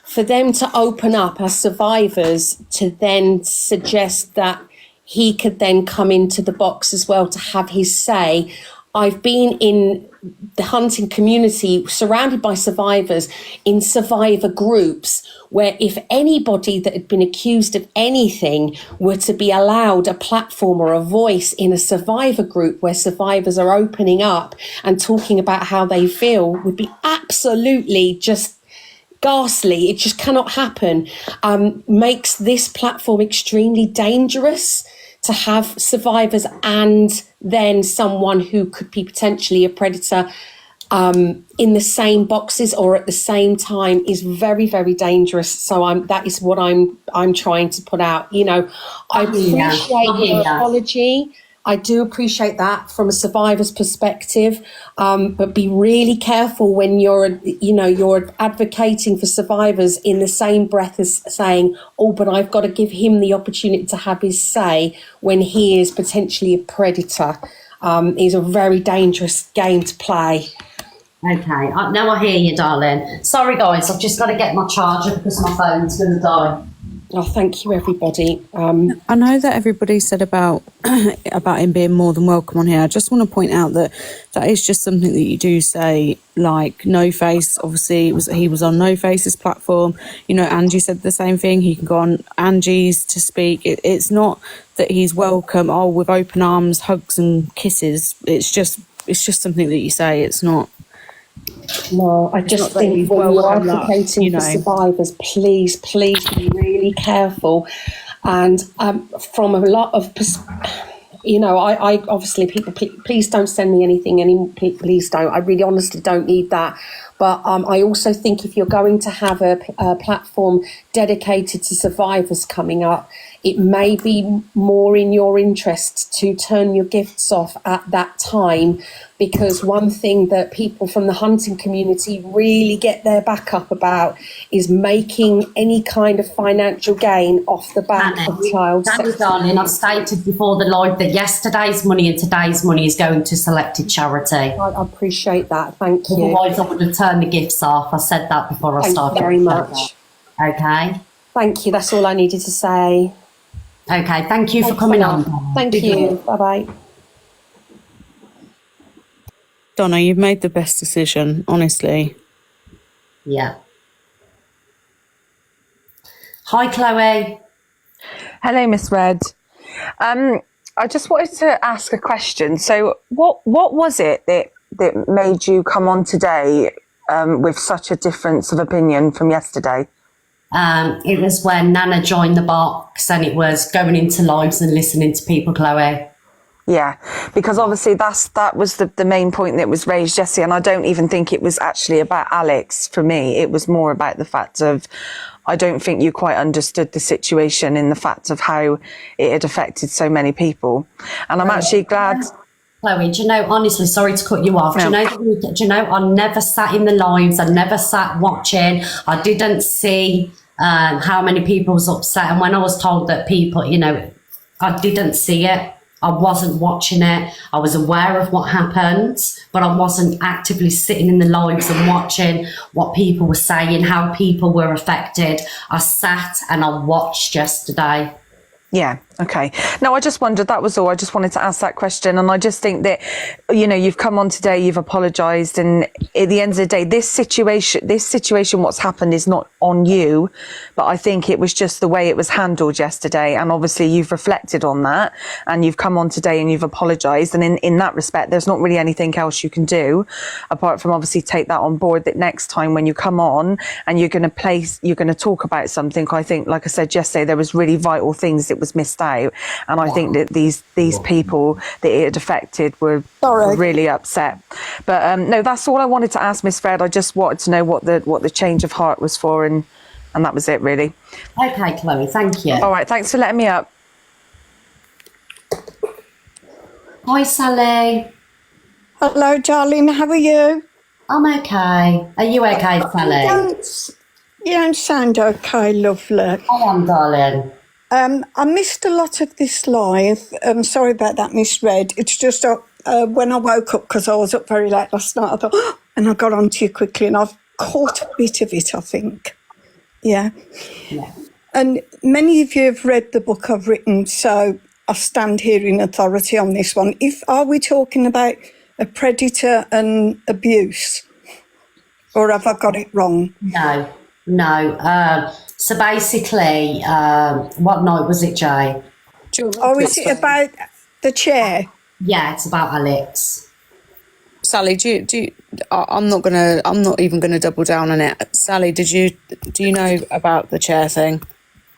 Speaker 3: for them to open up as survivors, to then suggest that he could then come into the box as well to have his say. I've been in the hunting community surrounded by survivors in survivor groups, where if anybody that had been accused of anything were to be allowed a platform or a voice in a survivor group where survivors are opening up and talking about how they feel, would be absolutely just ghastly. It just cannot happen. Makes this platform extremely dangerous to have survivors and then someone who could be potentially a predator in the same boxes or at the same time is very, very dangerous. So that is what I'm trying to put out. You know, I appreciate your apology. I do appreciate that from a survivor's perspective, but be really careful when you're advocating for survivors in the same breath as saying, oh, but I've got to give him the opportunity to have his say when he is potentially a predator. Is a very dangerous game to play.
Speaker 1: Okay, now I hear you, darling. Sorry, guys, I've just got to get my charger because my phone's going to die.
Speaker 3: Oh, thank you, everybody.
Speaker 15: I know that everybody said about him being more than welcome on here. I just want to point out that is just something that you do say. Like No Face, obviously he was on No Face's platform. You know, Angie said the same thing. He can go on Angie's to speak. It's not that he's welcome. Oh, with open arms, hugs and kisses. It's just something that you say. It's not.
Speaker 3: No, I just think when you're advocating for survivors, please be really careful. And from a lot of, I obviously, people, please don't send me anything. Please don't. I really honestly don't need that. But I also think if you're going to have a platform dedicated to survivors coming up, it may be more in your interest to turn your gifts off at that time, because one thing that people from the hunting community really get their back up about is making any kind of financial gain off the back of child sex.
Speaker 1: Darling, I've stated before the live that yesterday's money and today's money is going to selected charity.
Speaker 3: I appreciate that. Thank you.
Speaker 1: Otherwise, I would have turned the gifts off. I said that before I started.
Speaker 3: Thank you very much.
Speaker 1: Okay.
Speaker 3: Thank you. That's all I needed to say.
Speaker 1: Okay. Thank you for coming on.
Speaker 3: Thank you. Bye-bye.
Speaker 15: Donna, you've made the best decision, honestly.
Speaker 1: Yeah. Hi, Chloe.
Speaker 5: Hello, Miss Red. I just wanted to ask a question. So what was it that made you come on today with such a difference of opinion from yesterday?
Speaker 1: It was when Nana joined the box, and it was going into lives and listening to people, Chloe.
Speaker 5: Yeah, because obviously that was the main point that was raised, Jessie, and I don't even think it was actually about Alex for me. It was more about the fact of, I don't think you quite understood the situation in the fact of how it had affected so many people. And I'm actually glad...
Speaker 1: Chloe, do you know, honestly, sorry to cut you off.
Speaker 5: No.
Speaker 1: Do you know, I never sat in the lives. I never sat watching. I didn't see how many people was upset. And when I was told that people, you know, I didn't see it. I wasn't watching it. I was aware of what happened, but I wasn't actively sitting in the lives and watching what people were saying, how people were affected. I sat and I watched yesterday.
Speaker 5: Yeah, okay. No, I just wondered, that was all. I just wanted to ask that question. And I just think that, you know, you've come on today, you've apologised. And at the end of the day, this situation, what's happened is not on you. But I think it was just the way it was handled yesterday. And obviously you've reflected on that and you've come on today and you've apologised. And in that respect, there's not really anything else you can do apart from obviously take that on board, that next time when you come on and you're going to talk about something. I think, like I said yesterday, there was really vital things that was missed out, and I think that these people that it had affected were really upset. But no, that's all I wanted to ask Miss Fred. I just wanted to know what the change of heart was for, and that was it really.
Speaker 1: Okay, Chloe, thank you.
Speaker 5: All right, thanks for letting me up.
Speaker 1: Hi, Sally.
Speaker 6: Hello, darling. How are you?
Speaker 1: I'm okay. Are you okay, Sally?
Speaker 6: You don't sound okay, lovely.
Speaker 1: I am, darling.
Speaker 6: I missed a lot of this live. Sorry about that, Miss Red. It's just when I woke up, because I was up very late last night, I thought, and I got onto you quickly, and I've caught a bit of it, I think. Yeah. And many of you have read the book I've written, so I stand here in authority on this one. Are we talking about a predator and abuse? Or have I got it wrong?
Speaker 1: No. So basically, what night was it, Jay?
Speaker 6: Oh, is it about the chair?
Speaker 1: Yeah, it's about Alex.
Speaker 15: Sally, I'm not even gonna double down on it. Sally, do you know about the chair thing?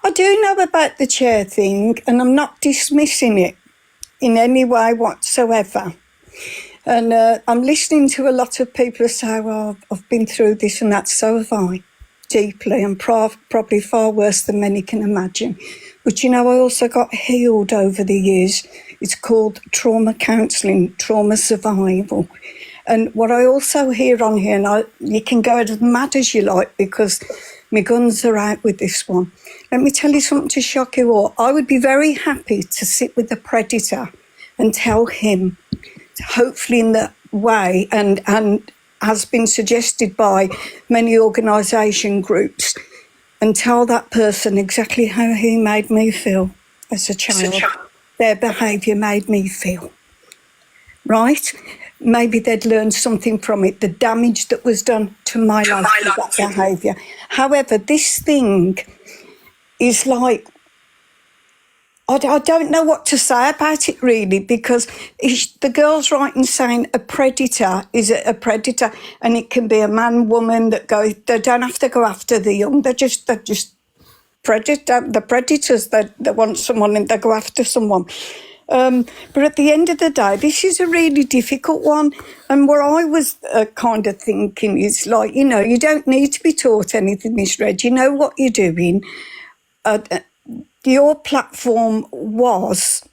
Speaker 6: I do know about the chair thing, and I'm not dismissing it in any way whatsoever. And I'm listening to a lot of people who say, well, I've been through this and that, so have I, deeply, and probably far worse than many can imagine. But, you know, I also got healed over the years. It's called trauma counselling, trauma survival. And what I also hear on here, and you can go as mad as you like because my guns are out with this one. Let me tell you something to shock you all. I would be very happy to sit with the predator and tell him, hopefully in the way, and has been suggested by many organisation groups, and tell that person exactly how he made me feel as a child. Their behaviour made me feel. Right? Maybe they'd learned something from it, the damage that was done to my life with that behaviour. However, this thing is like, I don't know what to say about it really, because the girl's right in saying a predator is a predator, and it can be a man, woman that go. They don't have to go after the young. They're just predator. The predators that want someone and they go after someone. But at the end of the day, this is a really difficult one. And what I was kind of thinking is like, you know, you don't need to be taught anything, Miss Red. You know what you're doing. Your platform was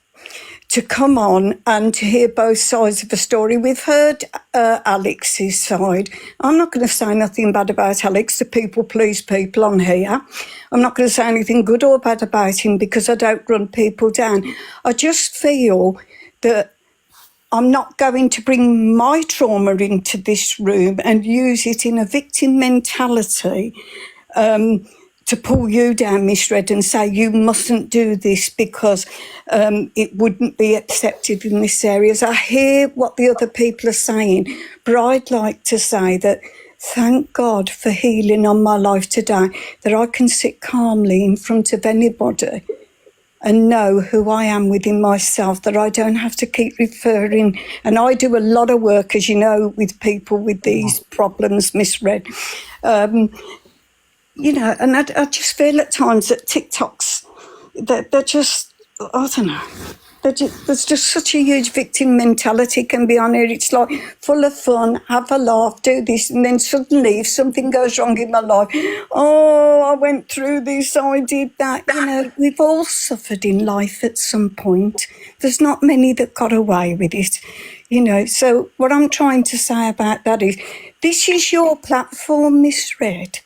Speaker 6: to come on and to hear both sides of the story. We've heard Alex's side. I'm not going to say nothing bad about Alex, the people please people on here. I'm not going to say anything good or bad about him because I don't run people down. I just feel that I'm not going to bring my trauma into this room and use it in a victim mentality to pull you down, Miss Red, and say you mustn't do this because it wouldn't be accepted in this area. I hear what the other people are saying, but I'd like to say that thank God for healing on my life today, that I can sit calmly in front of anybody and know who I am within myself, that I don't have to keep referring. And I do a lot of work, as you know, with people with these problems, Miss Red. You know, and I just feel at times that TikToks, they're just, I don't know, there's just such a huge victim mentality can be on here. It's like full of fun, have a laugh, do this, and then suddenly if something goes wrong in my life, oh, I went through this, I did that. You know, we've all suffered in life at some point. There's not many that got away with it, you know. So what I'm trying to say about that is, this is your platform, Miss Red.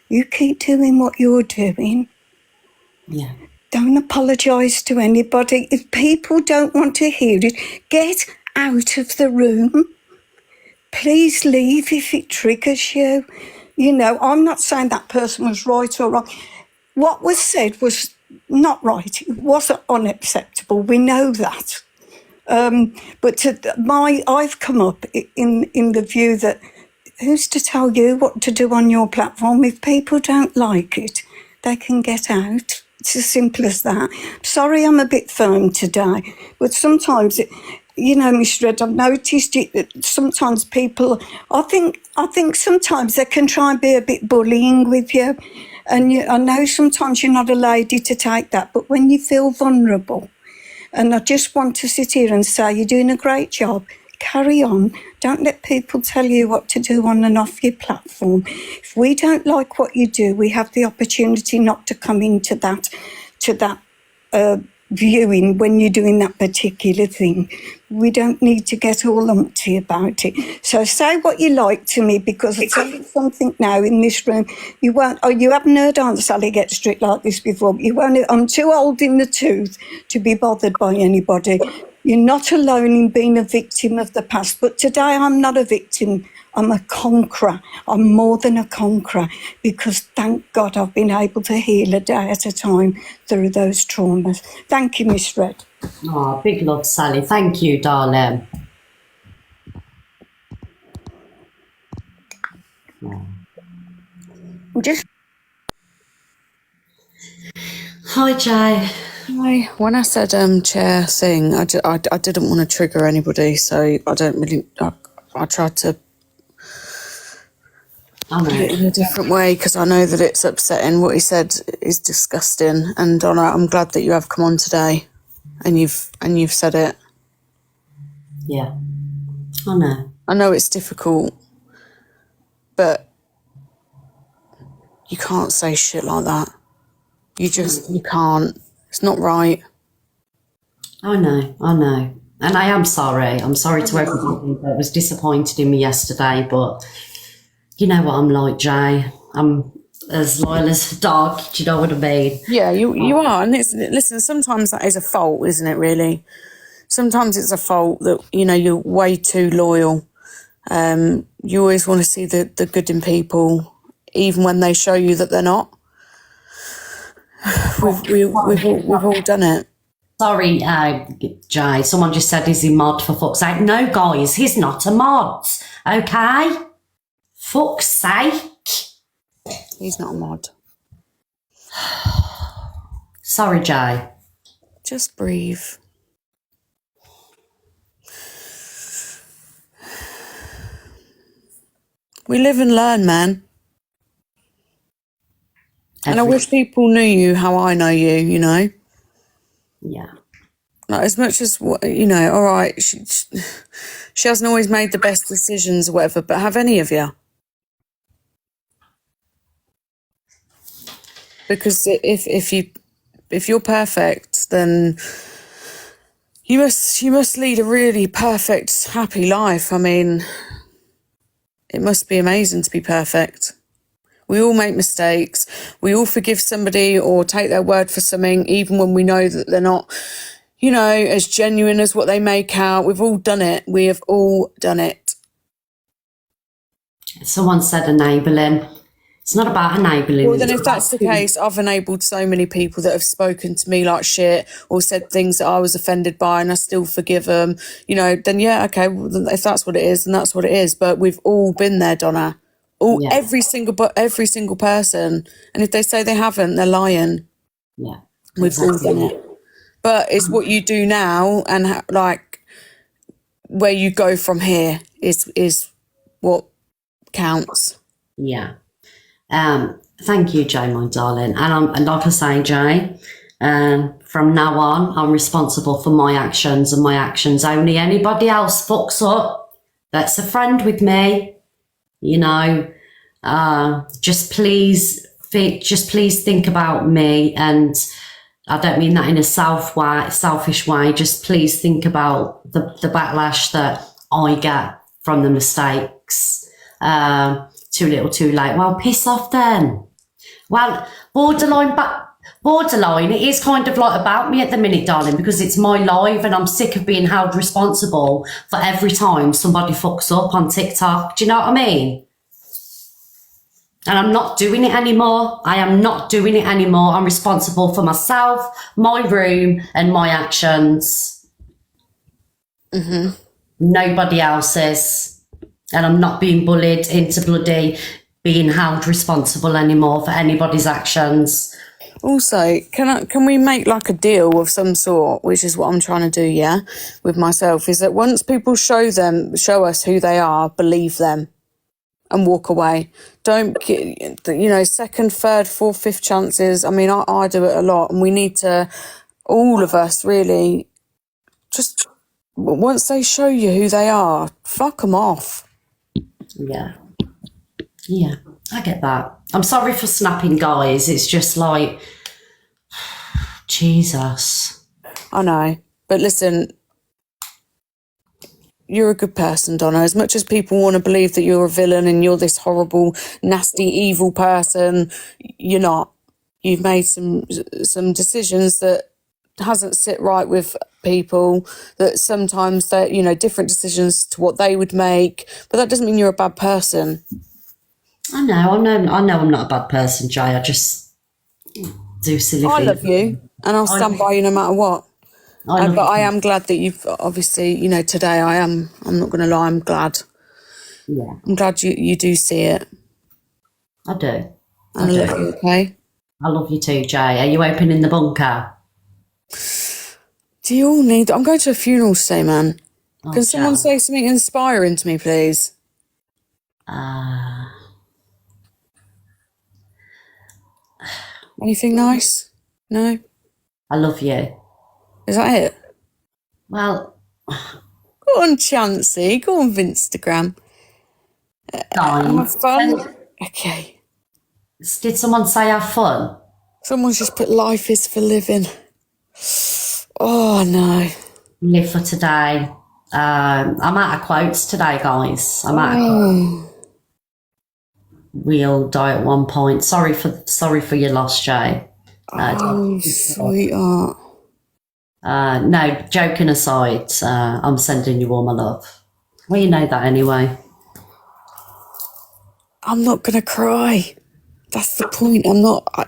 Speaker 6: You keep doing what you're doing.
Speaker 1: Yeah.
Speaker 6: Don't apologise to anybody. If people don't want to hear it, get out of the room. Please leave if it triggers you. You know, I'm not saying that person was right or wrong. What was said was not right. It wasn't unacceptable. We know that. But I've come up in the view that who's to tell you what to do on your platform? If people don't like it, they can get out. It's as simple as that. Sorry, I'm a bit firm today, but sometimes, you know, Miss Red, I've noticed it that sometimes people, I think sometimes they can try and be a bit bullying with you, and I know sometimes you're not a lady to take that, but when you feel vulnerable, and I just want to sit here and say you're doing a great job. Carry on. Don't let people tell you what to do on and off your platform. If we don't like what you do, we have the opportunity not to come into that viewing when you're doing that particular thing. We don't need to get all umpty about it. So say what you like to me, because I tell you something now in this room. You haven't heard Aunt Sally get strict like this before. I'm too old in the tooth to be bothered by anybody. You're not alone in being a victim of the past. But today I'm not a victim. I'm a conqueror. I'm more than a conqueror, because thank God I've been able to heal a day at a time through those traumas. Thank you, Miss Red.
Speaker 1: Oh, big love, Sally. Thank you, darling. Hi, Jay.
Speaker 15: Hi. When I said chair thing, I didn't want to trigger anybody, so I don't really. I tried to put it in a different way, because I know that it's upsetting. What he said is disgusting, and Donna, I'm glad that you have come on today, and you've said it.
Speaker 1: Yeah, I know.
Speaker 15: I know it's difficult, but you can't say shit like that. You can't. It's not right.
Speaker 1: I know. And I am sorry. I'm sorry to everybody that was disappointed in me yesterday, but you know what I'm like, Jay. I'm as loyal as a dog, do you know what I mean?
Speaker 15: Yeah, you are. And listen, sometimes that is a fault, isn't it, really? Sometimes it's a fault that, you know, you're way too loyal. You always want to see the good in people, even when they show you that they're not. We've all done it.
Speaker 1: Sorry, Jay. Someone just said, is he mod for fuck's sake? No, guys, he's not a mod, okay? Fuck's sake.
Speaker 15: He's not a mod.
Speaker 1: Sorry, Jay.
Speaker 15: Just breathe. We live and learn, man. And I wish people knew you how I know you, you know?
Speaker 1: Yeah.
Speaker 15: Like, as much as, you know, all right, she hasn't always made the best decisions or whatever, but have any of you? Because if you're perfect, then you must lead a really perfect, happy life. I mean, it must be amazing to be perfect. We all make mistakes. We all forgive somebody or take their word for something, even when we know that they're not, you know, as genuine as what they make out. We've all done it. We have all done it.
Speaker 1: Someone said enabling. It's not about enabling.
Speaker 15: Well, then if that's the case, I've enabled so many people that have spoken to me like shit or said things that I was offended by, and I still forgive them, you know, then yeah, okay, well, if that's what it is, then that's what it is. But we've all been there, Donna. Every single person. And if they say they haven't, they're lying.
Speaker 1: Yeah.
Speaker 15: We've all done it. But it's what you do now and like where you go from here is what counts.
Speaker 1: Yeah. Thank you, Jay, my darling. And like I say, Jay, From now on, I'm responsible for my actions and my actions only. Anybody else fucks up that's a friend with me, you know, just please think about me. And I don't mean that in a selfish way. Just please think about the backlash that I get from the mistakes. Too little, too late. Well, piss off then. Well, borderline, it is kind of like about me at the minute, darling, because it's my life and I'm sick of being held responsible for every time somebody fucks up on TikTok. Do you know what I mean? And I'm not doing it anymore. I am not doing it anymore. I'm responsible for myself, my room, and my actions.
Speaker 15: Mm-hmm.
Speaker 1: Nobody else's. And I'm not being bullied into bloody being held responsible anymore for anybody's actions.
Speaker 15: Also, can we make like a deal of some sort, which is what I'm trying to do, yeah, with myself, is that once people show us who they are, believe them and walk away. Don't, second, third, fourth, fifth chances. I mean, I do it a lot, and we need to, all of us really, just once they show you who they are, fuck them off.
Speaker 1: Yeah. Yeah, I get that. I'm sorry for snapping, guys. It's just like, Jesus.
Speaker 15: I know. But listen, you're a good person, Donna. As much as people want to believe that you're a villain and you're this horrible, nasty, evil person, you're not. You've made some decisions that hasn't sit right with people, that sometimes they're, different decisions to what they would make. But that doesn't mean you're a bad person.
Speaker 1: I know I'm not a bad person, Jay. I just do silly things.
Speaker 15: I love you, and I'll stand by you no matter what. But I am glad that you've obviously, today I'm not going to lie, I'm glad.
Speaker 1: Yeah.
Speaker 15: I'm glad you do see it.
Speaker 1: I do.
Speaker 15: And I love you, okay?
Speaker 1: I love you too, Jay. Are you opening the bunker?
Speaker 15: Do you all need... I'm going to a funeral today, man.
Speaker 1: Oh,
Speaker 15: Can someone say something inspiring to me, please? Anything nice? No?
Speaker 1: I love you.
Speaker 15: Is that it?
Speaker 1: Well...
Speaker 15: Go on, Chancey. Go on Vinstagram. Have fun. Okay.
Speaker 1: Did someone say have fun?
Speaker 15: Someone's just put life is for living. Oh, no.
Speaker 1: Live for today. I'm out of quotes today, guys. I'm out of quotes. We all die at one point. Sorry for your loss, Jay.
Speaker 15: Sweetheart.
Speaker 1: No, joking aside, I'm sending you all my love. Well, you know that anyway.
Speaker 15: I'm not going to cry. That's the point.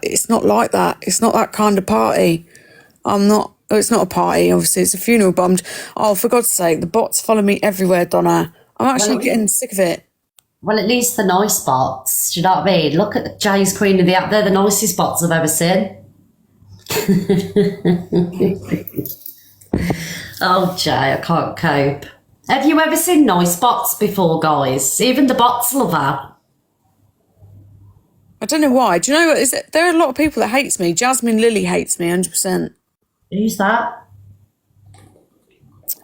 Speaker 15: It's not like that. It's not that kind of party. It's not a party, obviously. It's a funeral, but for God's sake, the bots follow me everywhere, Donna. I'm actually getting sick of it.
Speaker 1: Well, at least the nice bots. Do you know what I mean? Look at Jay's Queen of the App. They're the nicest bots I've ever seen. Oh, Jay, I can't cope. Have you ever seen nice bots before, guys? Even the bots love her.
Speaker 15: I don't know why. Do you know what? There are a lot of people that hates me. Jasmine Lily hates me 100%.
Speaker 1: Who's that?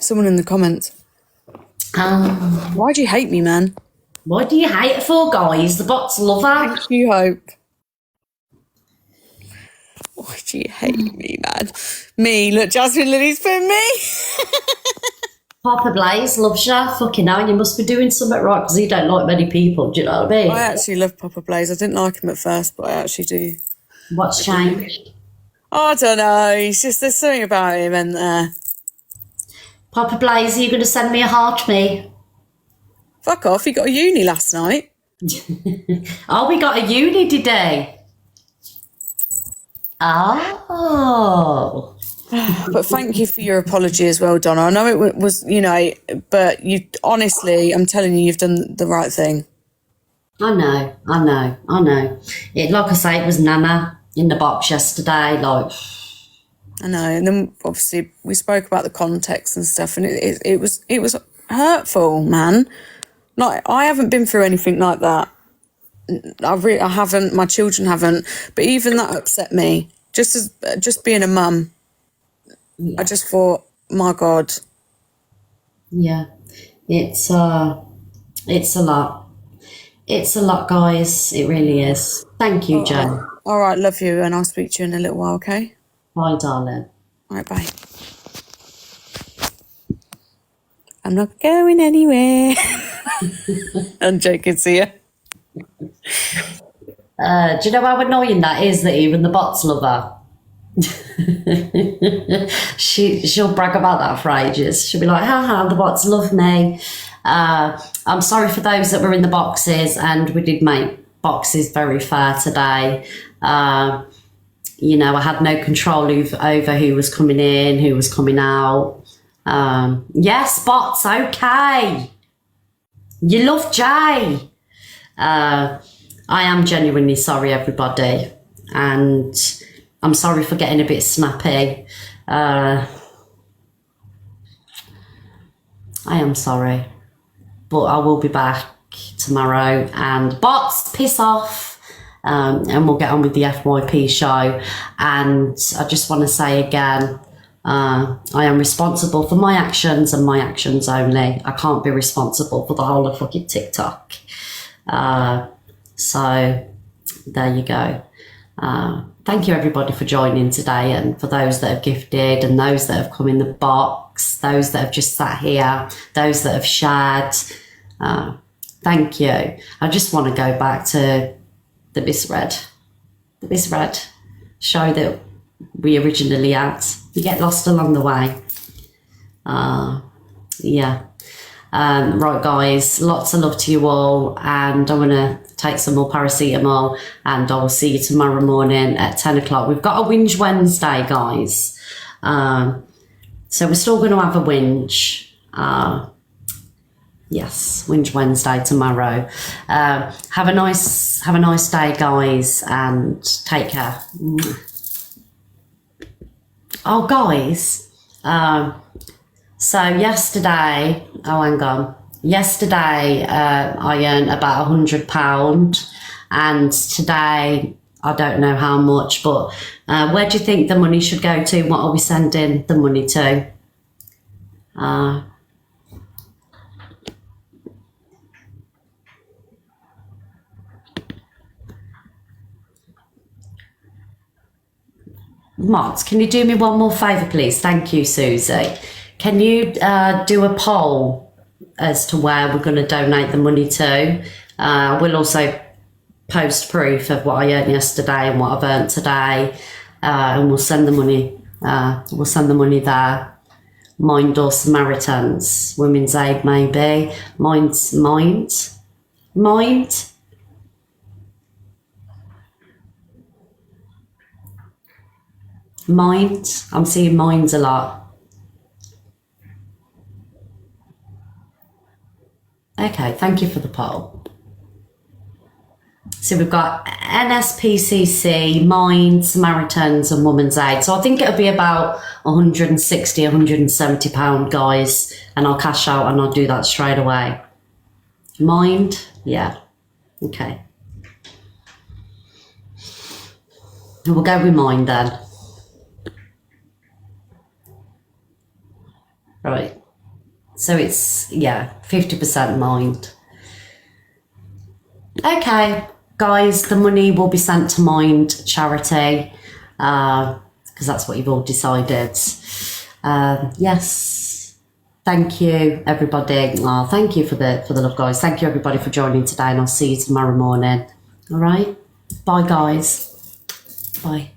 Speaker 15: Someone in the comments. Why do you hate me, man?
Speaker 1: What do you hate her for, guys? The bots love her.
Speaker 15: Thank you, Hope. Why do you hate me, man? Me, look, Jasmine Lily's for me.
Speaker 1: Papa Blaze loves you. Fucking hell, you must be doing something right because he don't like many people. Do you know what I mean?
Speaker 15: I actually love Papa Blaze. I didn't like him at first, but I actually do.
Speaker 1: What's changed?
Speaker 15: I don't know. It's just there's something about him, and
Speaker 1: Papa Blaze, are you going to send me a heart, me?
Speaker 15: Fuck off. He got a uni last night.
Speaker 1: Oh, we got a uni today. Oh.
Speaker 15: But thank you for your apology as well, Donna. I know it was, but you honestly, I'm telling you, you've done the right thing.
Speaker 1: I know. Like I say, it was Nana in the box yesterday. Like,
Speaker 15: I know, and then obviously we spoke about the context and stuff, and it was hurtful, man. Like, I haven't been through anything like that. I haven't. My children haven't. But even that upset me. just being a mum, I just thought, my God.
Speaker 1: Yeah, it's a lot. It's a lot, guys. It really is. Thank you, Joe.
Speaker 15: All right, love you, and I'll speak to you in a little while, okay?
Speaker 1: Bye, darling.
Speaker 15: All right, bye. I'm not going anywhere. I'm joking, see ya.
Speaker 1: Do you know how annoying that is that even the bots love her? She'll brag about that for ages. She'll be like, haha, the bots love me. I'm sorry for those that were in the boxes, and we did make boxes very fair today. You know, I had no control over who was coming in, who was coming out. Yes, bots, okay. You love Jay. I am genuinely sorry, everybody. And I'm sorry for getting a bit snappy. I am sorry. But I will be back tomorrow. And bots, piss off. And we'll get on with the FYP show. And I just want to say again, I am responsible for my actions and my actions only. I can't be responsible for the whole of fucking TikTok. So there you go. Thank you everybody for joining today, and for those that have gifted and those that have come in the box, those that have just sat here, those that have shared. Thank you. I just want to go back to the misread show that we originally had. You get lost along the way. Yeah. Right, guys, lots of love to you all, and I'm going to take some more paracetamol, and I will see you tomorrow morning at 10 o'clock. We've got a Whinge Wednesday, guys. So we're still going to have a whinge. Yes, Whinge Wednesday tomorrow. Have a nice day, guys, and take care. Oh, guys. So yesterday, hang on. Yesterday, I earned about £100, and today, I don't know how much, but where do you think the money should go to? What are we sending the money to? Mods, can you do me one more favour, please? Thank you, Susie. Can you do a poll as to where we're going to donate the money to? We'll also post proof of what I earned yesterday and what I've earned today, and we'll send the money. We'll send the money there. Mind or Samaritans, Women's Aid maybe. Mind. I'm seeing minds a lot. Okay, thank you for the poll. So we've got NSPCC, Mind, Samaritans and Women's Aid. So I think it'll be about £160, £170, guys. And I'll cash out and I'll do that straight away. Mind? Yeah. Okay. We'll go with Mind then. Right. So it's, yeah, 50% Mind. Okay, guys, the money will be sent to Mind charity, because that's what you've all decided. Yes. Thank you, everybody. Thank you for the love, guys. Thank you, everybody, for joining today, and I'll see you tomorrow morning. All right? Bye, guys. Bye.